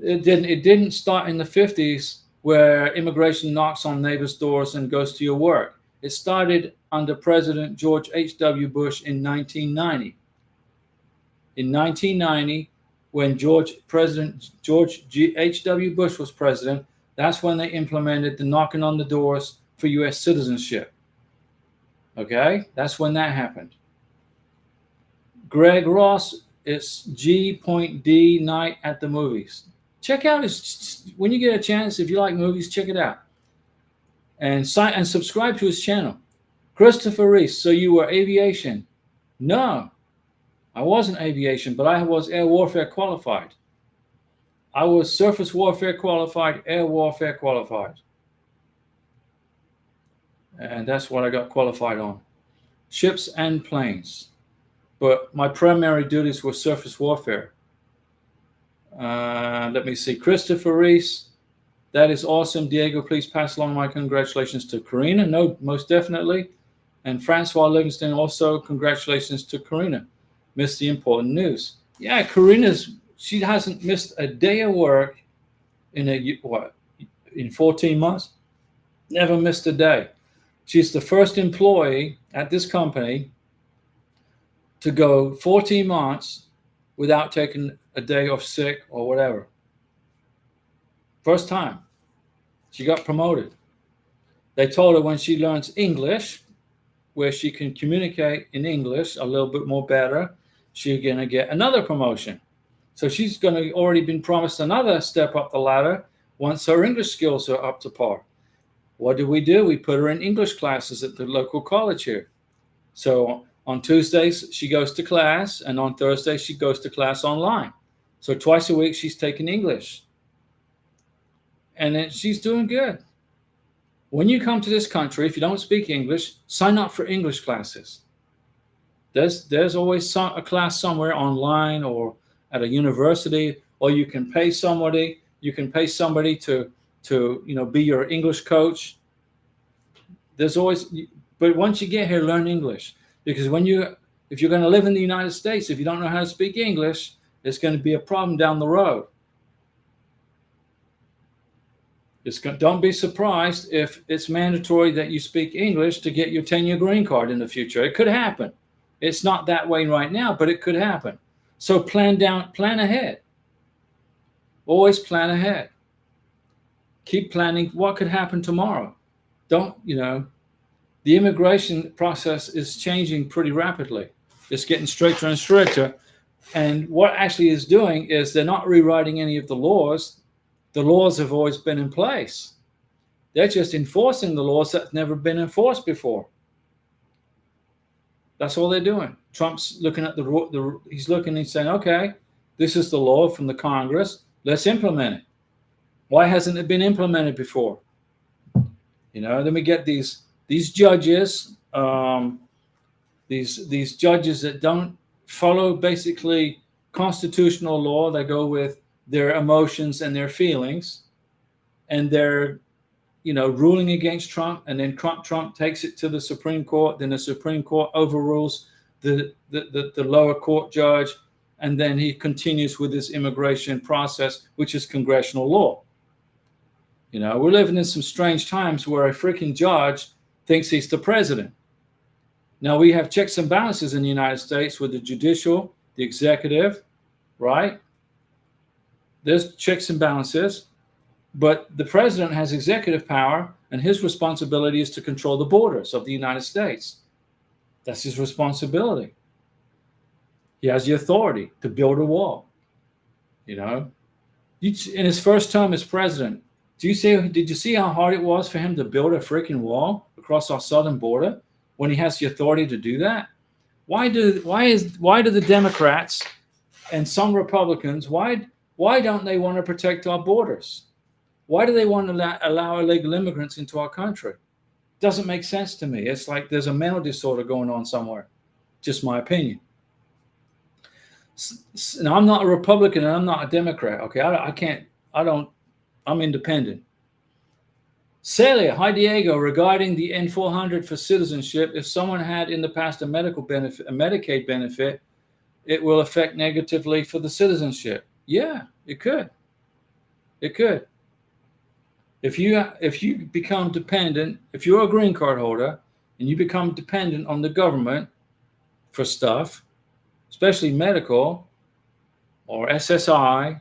it didn't. It didn't start in the 50s where immigration knocks on neighbors' doors and goes to your work. It started under President George H.W. Bush in 1990. In 1990, when President George H.W. Bush was president, that's when they implemented the knocking on the doors for U.S. citizenship. Okay, that's when that happened. Greg Ross, it's G.D. Night at the Movies. Check out when you get a chance, if you like movies, check it out. And subscribe to his channel. Christopher Reese, so you were aviation? No, I wasn't aviation, but I was air warfare qualified. I was surface warfare qualified, air warfare qualified. And that's what I got qualified on. Ships and planes. But my primary duties were surface warfare. Let me see. Christopher Reese, that is awesome. Diego, please pass along my congratulations to Karina. No, most definitely. And Francois Livingston, also congratulations to Karina. Missed the important news. Yeah, she hasn't missed a day of work in 14 months. Never missed a day. She's the first employee at this company to go 14 months without taking a day off sick or whatever. First time. She got promoted. They told her when she learns English, where she can communicate in English a little bit more better, she's going to get another promotion. So she's going to already been promised another step up the ladder once her English skills are up to par. What do? We put her in English classes at the local college here. So on Tuesdays, she goes to class, and on Thursdays, she goes to class online. So twice a week, she's taking English. And then she's doing good. When you come to this country, if you don't speak English, sign up for English classes. There's always a class somewhere online or at a university, or you can pay somebody. You can pay somebody to be your English coach. There's always, but once you get here, learn English, because if you're going to live in the United States, if you don't know how to speak English, it's going to be a problem down the road. Don't be surprised if it's mandatory that you speak English to get your 10-year green card in the future. It could happen. It's not that way right now, but it could happen. So plan ahead. Always plan ahead. Keep planning what could happen tomorrow. The immigration process is changing pretty rapidly. It's getting stricter and stricter. And what actually is doing is they're not rewriting any of the laws. The laws have always been in place. They're just enforcing the laws that's never been enforced before. That's all they're doing. Trump's looking at he's looking and saying, okay, this is the law from the Congress. Let's implement it. Why hasn't it been implemented before? Then we get these judges, these judges that don't follow basically constitutional law. They go with their emotions and their feelings, and they're ruling against Trump, and then Trump takes it to the Supreme Court. Then the Supreme Court overrules the lower court judge, and then he continues with this immigration process, which is congressional law. We're living in some strange times where a freaking judge thinks he's the president. Now, we have checks and balances in the United States with the judicial, the executive, right? There's checks and balances, but the president has executive power, and his responsibility is to control the borders of the United States. That's his responsibility. He has the authority to build a wall. In his first term as president, did you see how hard it was for him to build a freaking wall across our southern border when he has the authority to do that? Why do the Democrats and some Republicans, why don't they want to protect our borders? Why do they want to allow illegal immigrants into our country? Doesn't make sense to me. It's like there's a mental disorder going on somewhere. Just my opinion. Now, I'm not a Republican and I'm not a Democrat. Okay, I'm independent. Celia, hi Diego, regarding the N400 for citizenship, if someone had in the past a Medicaid benefit, it will affect negatively for the citizenship. Yeah, it could. It could. If you become dependent, if you're a green card holder and you become dependent on the government for stuff, especially medical or SSI,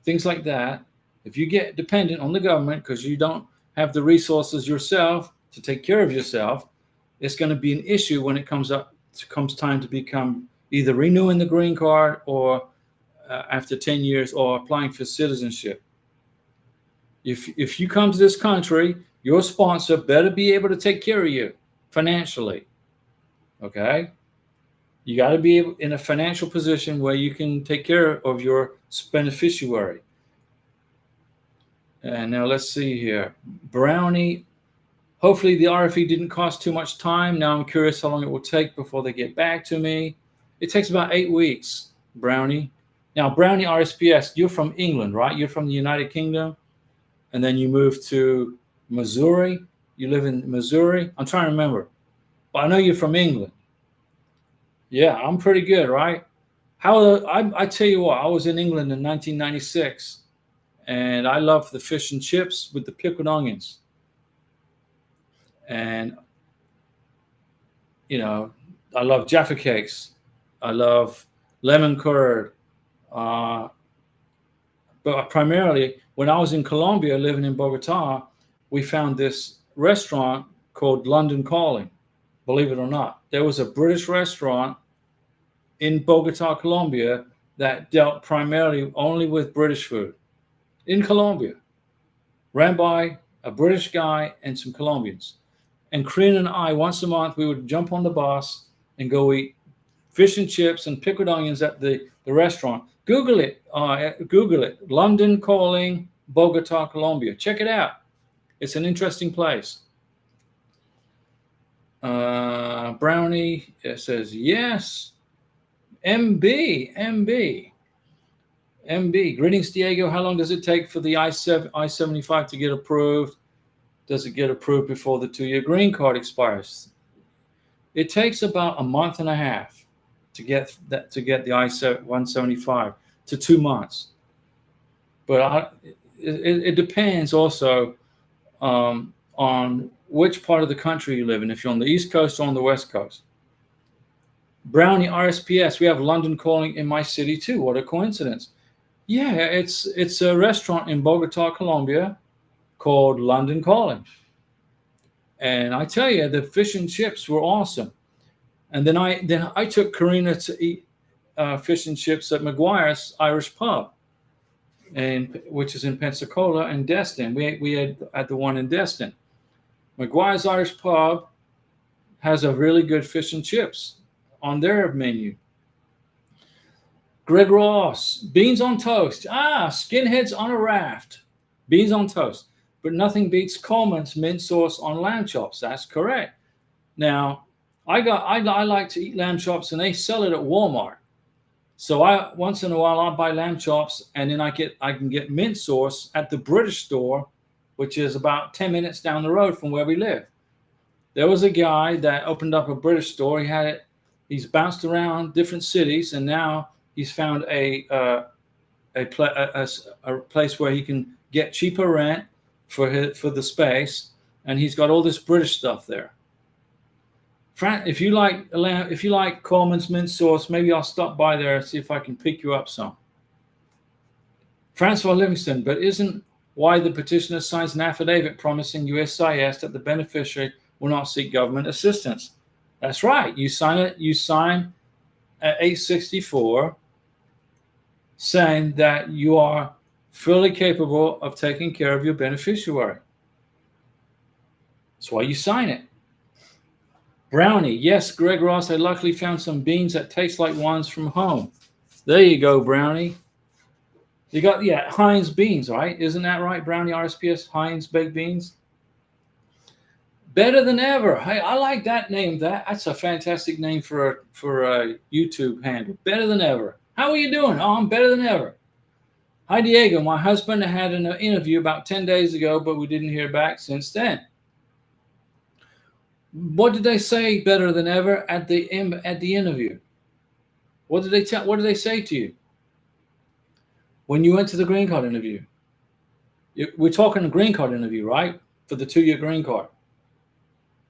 things like that, if you get dependent on the government because you don't have the resources yourself to take care of yourself, it's going to be an issue when it comes time to become either renewing the green card or after 10 years or applying for citizenship. If you come to this country, your sponsor better be able to take care of you financially. Okay? You got to be in a financial position where you can take care of your beneficiary. And now let's see here. Brownie, hopefully the RFE didn't cost too much time. Now I'm curious how long it will take before they get back to me. It takes about 8 weeks, Brownie. Now, Brownie RSPS, you're from England, right? You're from the United Kingdom. And then you move to Missouri. You live in Missouri. I'm trying to remember. But I know you're from England. Yeah, I'm pretty good, right? I tell you what, I was in England in 1996. And I love the fish and chips with the pickled onions. And, I love Jaffa cakes. I love lemon curd. But primarily, when I was in Colombia, living in Bogota, we found this restaurant called London Calling. Believe it or not, there was a British restaurant in Bogota, Colombia, that dealt primarily only with British food. In Colombia, ran by a British guy and some Colombians. And Karina and I, once a month, we would jump on the bus and go eat fish and chips and pickled onions at the restaurant. Google it. London Calling, Bogota, Colombia. Check it out. It's an interesting place. Brownie, it says yes. MB. Greetings, Diego. How long does it take for the I-75 to get approved? Does it get approved before the 2-year green card expires? It takes about a month and a half to get the I-175 to 2 months. But it depends also on which part of the country you live in, if you're on the East Coast or on the West Coast. Brownie RSPS, we have London Calling in my city too. What a coincidence. Yeah, it's a restaurant in Bogota, Colombia called London Calling. And I tell you, the fish and chips were awesome. And then I took Karina to eat fish and chips at McGuire's Irish Pub, and which is in Pensacola and Destin. We had at the one in Destin. McGuire's Irish Pub has a really good fish and chips on their menu. Greg Ross, beans on toast. Skinheads on a raft. Beans on toast. But nothing beats Coleman's mint sauce on lamb chops. That's correct. Now, I like to eat lamb chops, and they sell it at Walmart. So I once in a while I'll buy lamb chops, and then I can get mint sauce at the British store, which is about 10 minutes down the road from where we live. There was a guy that opened up a British store. He's bounced around different cities, and now he's found a place where he can get cheaper rent for the space, and he's got all this British stuff there. If you like Coleman's mint sauce, maybe I'll stop by there and see if I can pick you up some. Francois Livingston, but isn't why the petitioner signs an affidavit promising USCIS that the beneficiary will not seek government assistance? That's right. You sign at 864 saying that you are fully capable of taking care of your beneficiary. That's why you sign it. Brownie, yes, Greg Ross, I luckily found some beans that taste like ones from home. There you go, Brownie. You got, Heinz beans, right? Isn't that right, Brownie RSPS? Heinz baked beans? Better than ever. Hey, I like that name. That's a fantastic name for a YouTube handle. Better than ever. How are you doing? Oh, I'm better than ever. Hi, Diego. My husband had an interview about 10 days ago, but we didn't hear back since then. What did they say better than ever at the interview? What did they say to you when you went to the green card interview? We're talking a green card interview, right? For the 2-year green card.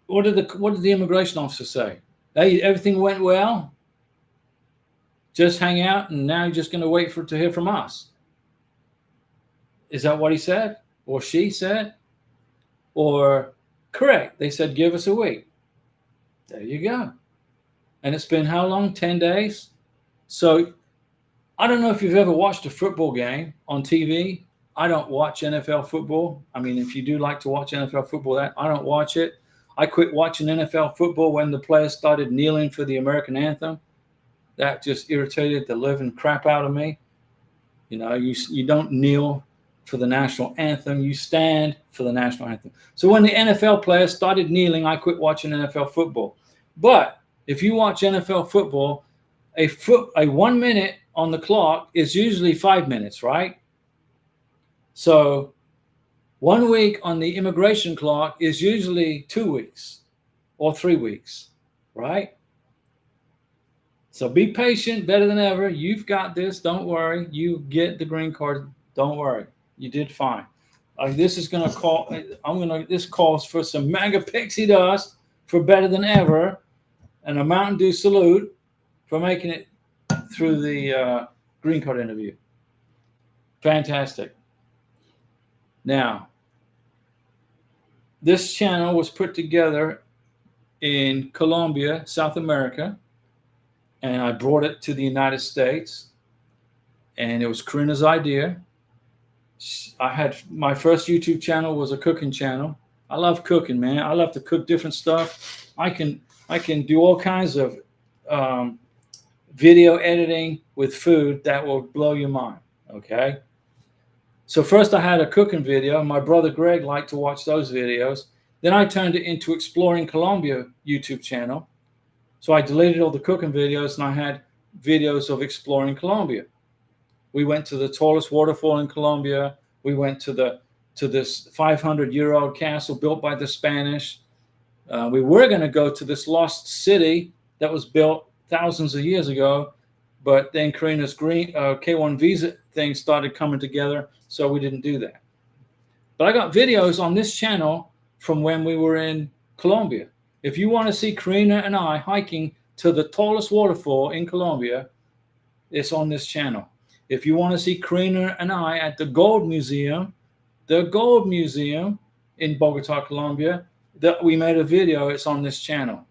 What did the immigration officer say? Hey, everything went well. Just hang out, and now you're just going to wait to hear from us. Is that what he said, or she said, or? Correct. They said, give us a week. There you go. And it's been how long? 10 days? So I don't know if you've ever watched a football game on TV. I don't watch NFL football. I mean, if you do like to watch NFL football, I don't watch it. I quit watching NFL football when the players started kneeling for the American anthem. That just irritated the living crap out of me. You don't kneel for the national anthem, you stand for the national anthem. So when the NFL players started kneeling, I quit watching NFL football. But if you watch NFL football, a 1 minute on the clock is usually 5 minutes, right? So 1 week on the immigration clock is usually 2 weeks or 3 weeks, right? So be patient, better than ever. You've got this. Don't worry. You get the green card. Don't worry. You did fine. This calls for some mega pixie dust for better than ever, and a Mountain Dew salute for making it through the green card interview. Fantastic. Now, this channel was put together in Colombia, South America, and I brought it to the United States, and it was Karina's idea. I had my first YouTube channel was a cooking channel. I love cooking, man. I love to cook different stuff. I can do all kinds of video editing with food that will blow your mind. Okay. So first I had a cooking video. My brother Greg liked to watch those videos. Then I turned it into Exploring Colombia YouTube channel. So I deleted all the cooking videos, and I had videos of exploring Colombia. We went to the tallest waterfall in Colombia. We went to this 500-year-old castle built by the Spanish. We were going to go to this lost city that was built thousands of years ago, but then Karina's K1 visa thing started coming together, so we didn't do that. But I got videos on this channel from when we were in Colombia. If you want to see Karina and I hiking to the tallest waterfall in Colombia, it's on this channel. If you want to see Karina and I at the Gold Museum in Bogota, Colombia, that we made a video, it's on this channel.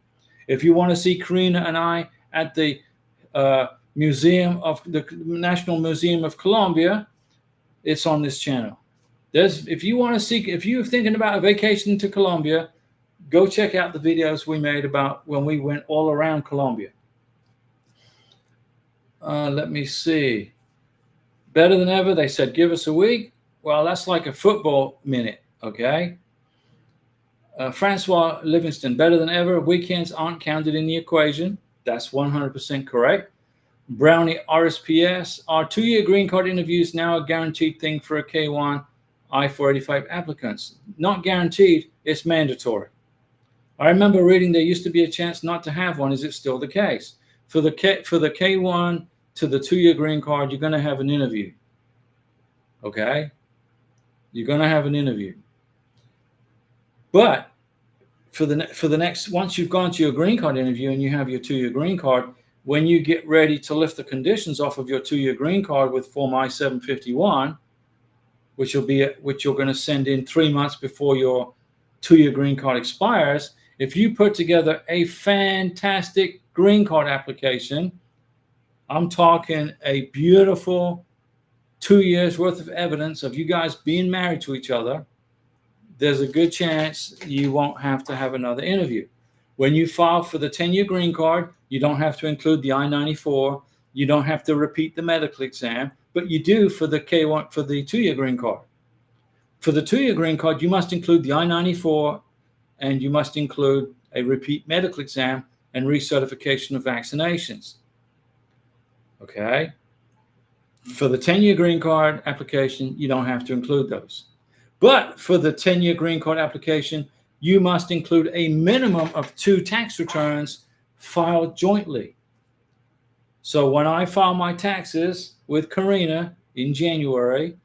If you want to see Karina and I at the National Museum of Colombia, it's on this channel. If you're thinking about a vacation to Colombia, go check out the videos we made about when we went all around Colombia. Let me see. Better than ever, they said, give us a week. Well, that's like a football minute, okay? Francois Livingston, better than ever. Weekends aren't counted in the equation. That's 100% correct. Brownie RSPS, are 2-year green card interviews now a guaranteed thing for a K1 I-485 applicants? Not guaranteed, it's mandatory. I remember reading there used to be a chance not to have one. Is it still the case? For the K1 to the 2-year green card, you're going to have an interview. Okay? You're going to have an interview. But for the next, once you've gone to your green card interview and you have your 2-year green card, when you get ready to lift the conditions off of your 2-year green card with Form I-751, which you're going to send in 3 months before your 2-year green card expires, if you put together a fantastic green card application, I'm talking a beautiful 2 years worth of evidence of you guys being married to each other, there's a good chance you won't have to have another interview. When you file for the 10-year green card, you don't have to include the I-94. You don't have to repeat the medical exam, but you do for the K1, for the 2-year green card. For the 2-year green card, you must include the I-94, and you must include a repeat medical exam and recertification of vaccinations. Okay? For the 10-year green card application, you don't have to include those. But for the 10-year green card application, you must include a minimum of 2 tax returns filed jointly. So when I file my taxes with Karina in January,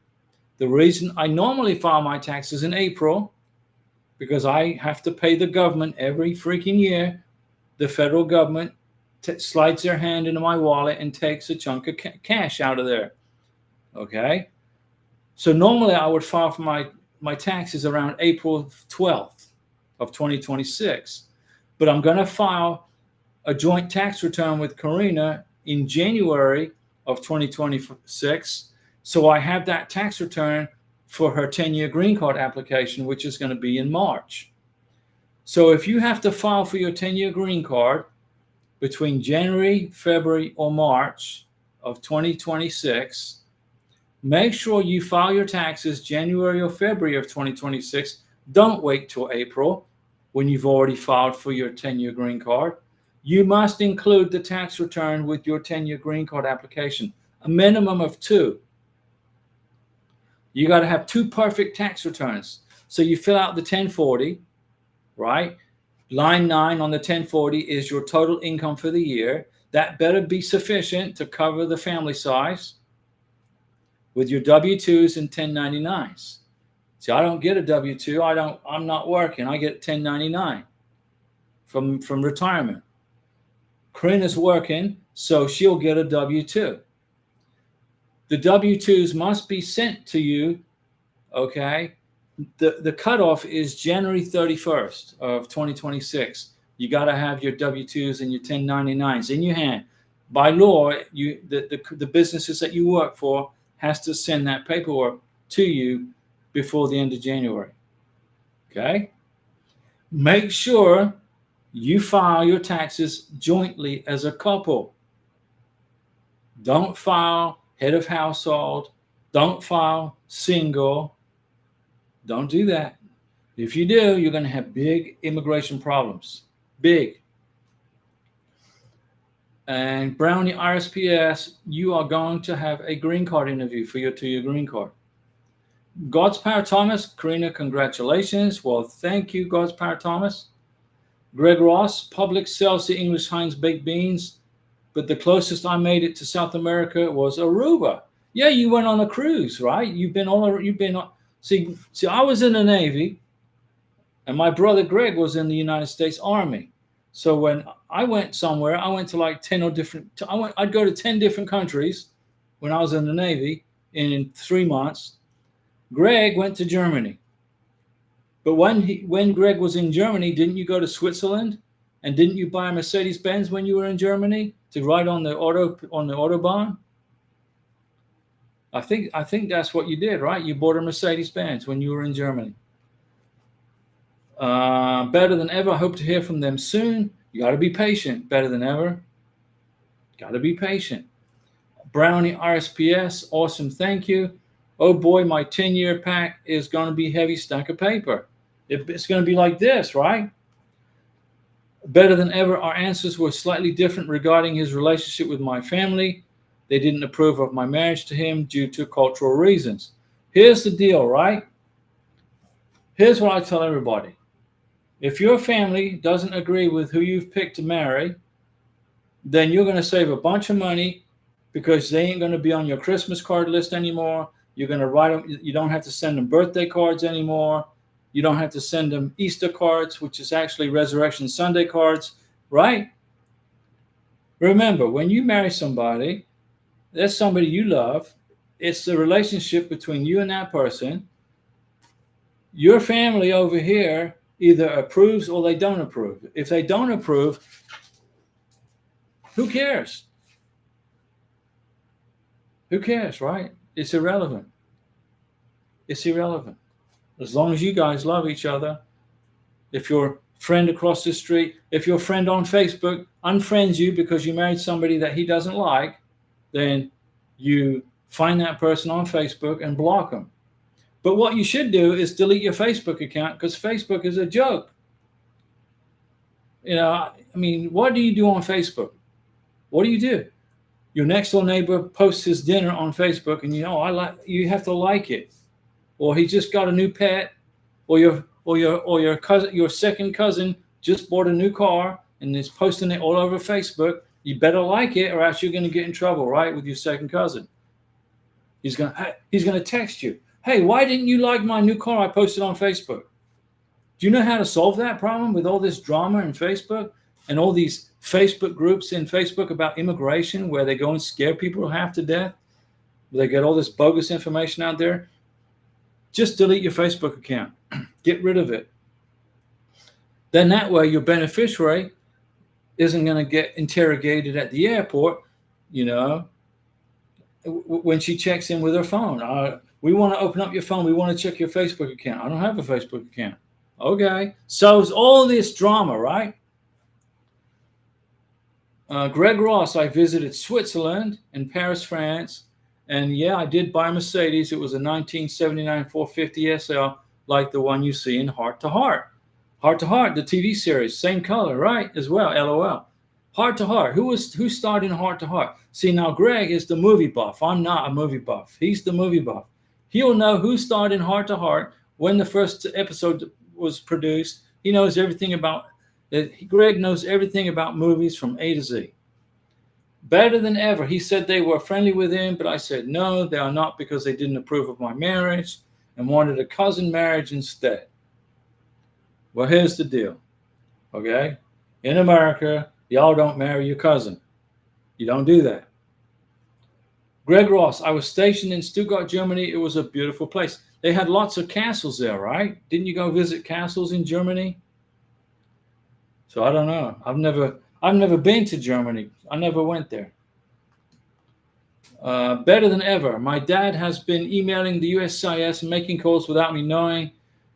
the reason I normally file my taxes in April, because I have to pay the government every freaking year. The federal government slides their hand into my wallet and takes a chunk of cash out of there. Okay? So normally I would file for my taxes around April 12th of 2026. But I'm going to file a joint tax return with Karina in January of 2026. So I have that tax return for her 10-year green card application, which is going to be in March. So if you have to file for your 10-year green card between January, February, or March of 2026, make sure you file your taxes January or February of 2026. Don't wait till April when you've already filed for your 10-year green card. You must include the tax return with your 10-year green card application, a minimum of 2. You got to have 2 perfect tax returns. So you fill out the 1040, right? Line 9 on the 1040 is your total income for the year. That better be sufficient to cover the family size with your W-2s and 1099s. See, I don't get a W-2. I'm not working. I get 1099 from retirement. Karina's working, so she'll get a W-2. The W-2s must be sent to you, okay? The cutoff is January 31st of 2026. You got to have your W-2s and your 1099s in your hand. By law, the businesses that you work for has to send that paperwork to you before the end of January. Okay? Make sure you file your taxes jointly as a couple. Don't file head of household. Don't file single. Don't do that. If you do, you're going to have big immigration problems. Big. And Brownie RSPS, you are going to have a green card interview for your 2-year green card. God's Power Thomas, Karina, congratulations. Well, thank you, God's Power Thomas. Greg Ross, Publix sells the English Heinz baked beans, but the closest I made it to South America was Aruba. Yeah, you went on a cruise, right? See, I was in the Navy, and my brother Greg was in the United States Army. So when I went somewhere, I went to like 10 or different. I'd go to 10 different countries when I was in the Navy in 3 months. Greg went to Germany. But when Greg was in Germany, didn't you go to Switzerland And didn't you buy a Mercedes-Benz when you were in Germany to ride on the Autobahn? I think that's what you did, right? You bought a Mercedes-Benz when you were in Germany. Better than ever. I hope to hear from them soon. You got to be patient. Better than ever. Got to be patient. Brownie RSPS. Awesome. Thank you. Oh boy, my 10-year pack is going to be heavy stack of paper. It's going to be like this, right? Better than ever. Our answers were slightly different regarding his relationship with my family. They didn't approve of my marriage to him due to cultural reasons. Here's the deal, right? Here's what I tell everybody. If your family doesn't agree with who you've picked to marry, then you're going to save a bunch of money because they ain't going to be on your Christmas card list anymore. You're going to write them. You don't have to send them birthday cards anymore. You don't have to send them Easter cards, which is actually Resurrection Sunday cards, right? Remember, when you marry somebody, that's somebody you love. It's the relationship between you and that person. Your family over here either approves or they don't approve. If they don't approve, who cares? Who cares, right? It's irrelevant. It's irrelevant. As long as you guys love each other. If your friend across the street, if your friend on Facebook unfriends you because you married somebody that he doesn't like, then you find that person on Facebook and block them. But what you should do is delete your Facebook account because Facebook is a joke. You know, I mean, what do you do on Facebook? What do you do? Your next door neighbor posts his dinner on Facebook, and you have to like it, or he just got a new pet, or your cousin, your second cousin just bought a new car and is posting it all over Facebook. You better like it, or else you're going to get in trouble, right, with your second cousin. He's gonna text you. Hey, why didn't you like my new car I posted on Facebook? Do you know how to solve that problem with all this drama in Facebook and all these Facebook groups in Facebook about immigration where they go and scare people half to death? They get all this bogus information out there. Just delete your Facebook account. Get rid of it. Then that way your beneficiary isn't going to get interrogated at the airport, you know, when she checks in with her phone. We want to open up your phone. We want to check your Facebook account. I don't have a Facebook account. Okay. Solves all this drama, right? Greg Ross, I visited Switzerland and Paris, France. And yeah, I did buy a Mercedes. It was a 1979 450 SL, like the one you see in Heart to Heart. Heart to Heart, the TV series, same color, right? As well, LOL. Heart to Heart. Who starred in Heart to Heart? See, now Greg is the movie buff. I'm not a movie buff. He's the movie buff. He'll know who starred in Heart to Heart when the first episode was produced. He knows everything about it. Greg knows everything about movies from A to Z. Better than ever. He said they were friendly with him, but I said, no, they are not, because they didn't approve of my marriage and wanted a cousin marriage instead. Well, here's the deal. Okay? In America, y'all don't marry your cousin. You don't do that. Greg Ross, I was stationed in Stuttgart, Germany. It was a beautiful place. They had lots of castles there, right? Didn't you go visit castles in Germany? So I don't know. I've never been to Germany. I never went there. Better than ever. My dad has been emailing the USCIS and making calls without me knowing.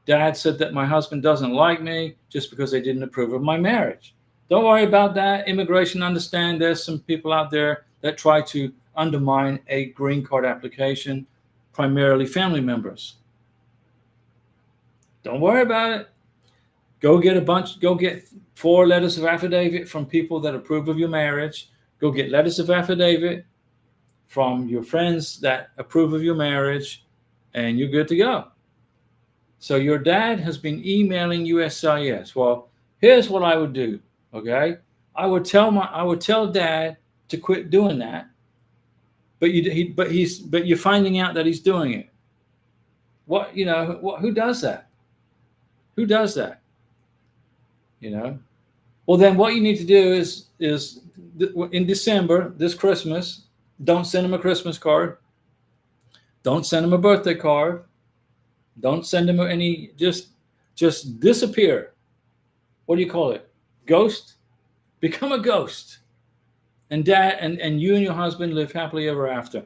Dad said that my husband doesn't like me just because they didn't approve of my marriage. Don't worry about that. Immigration, understand there's some people out there that try to undermine a green card application, primarily family members. Don't worry about it. Go get 4 letters of affidavit from people that approve of your marriage. Go get letters of affidavit from your friends that approve of your marriage, and you're good to go. So your dad has been emailing USCIS. Well, here's what I would do. Okay, I would tell Dad to quit doing that, but you're finding out that he's doing it. Who does that? Who does that? You know. Well, then what you need to do is in December, this Christmas, don't send him a Christmas card. Don't send him a birthday card. Don't send him any. Just disappear. What do you call it? Ghost? Become a ghost. And dad and you and your husband live happily ever after.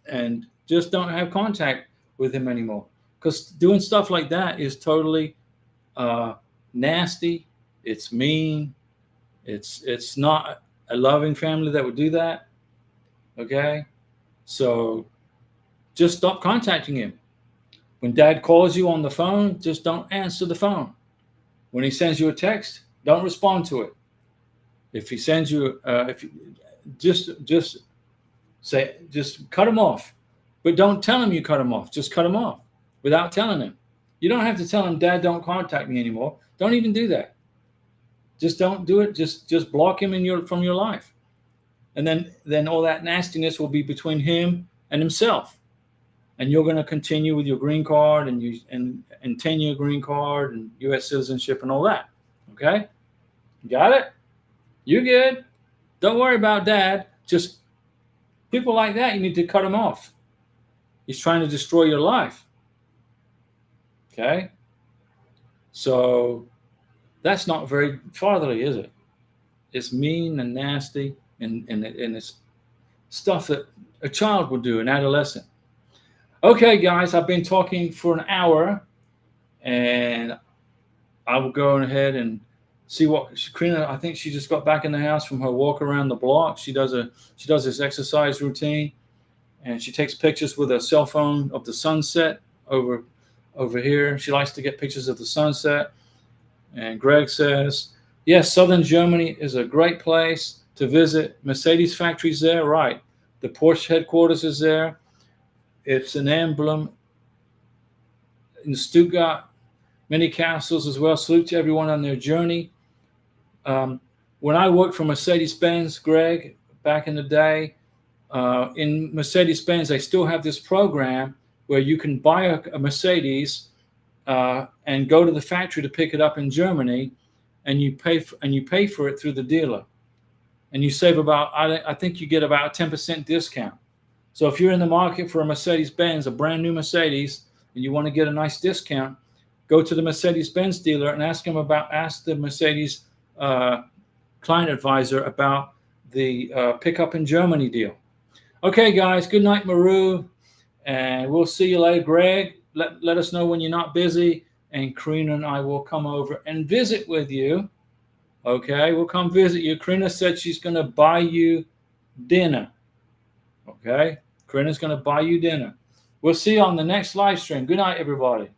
And just don't have contact with him anymore. Because doing stuff like that is totally nasty. It's mean. It's not a loving family that would do that. Okay? So just stop contacting him. When dad calls you on the phone, just don't answer the phone. When he sends you a text, don't respond to it. If he sends you, just say, just cut him off. But don't tell him you cut him off. Just cut him off without telling him. You don't have to tell him, Dad, don't contact me anymore. Don't even do that. Just don't do it. Just block him from your life. And then all that nastiness will be between him and himself. And you're going to continue with your green card and 10-year green card and U.S. citizenship and all that. Okay? Got it? You're good. Don't worry about Dad. Just people like that, you need to cut him off. He's trying to destroy your life. Okay? So that's not very fatherly, is it? It's mean and nasty, and it's stuff that a child would do, an adolescent. Okay, guys, I've been talking for an hour, and I will go ahead and see what Karina. I think she just got back in the house from her walk around the block. She does this exercise routine, and she takes pictures with her cell phone of the sunset over here. She likes to get pictures of the sunset. And Greg says, yes, southern Germany is a great place to visit. Mercedes factory's there, right? The Porsche headquarters is there. It's an emblem. In Stuttgart, many castles as well. Salute to everyone on their journey. When I worked for Mercedes-Benz, Greg, back in the day, in Mercedes-Benz, they still have this program where you can buy a Mercedes and go to the factory to pick it up in Germany, and you pay for it through the dealer, and you save about I think you get about a 10% discount. So if you're in the market for a Mercedes-Benz, a brand new Mercedes, and you want to get a nice discount, go to the Mercedes-Benz dealer and ask the Mercedes client advisor about the pickup in Germany deal. Okay, guys, good night, Maru, and we'll see you later. Greg, let us know when you're not busy, and Karina and I will come over and visit with you. Okay, we'll come visit you. Karina said she's going to buy you dinner. Okay, Karina's going to buy you dinner. We'll see you on the next live stream. Good night, everybody.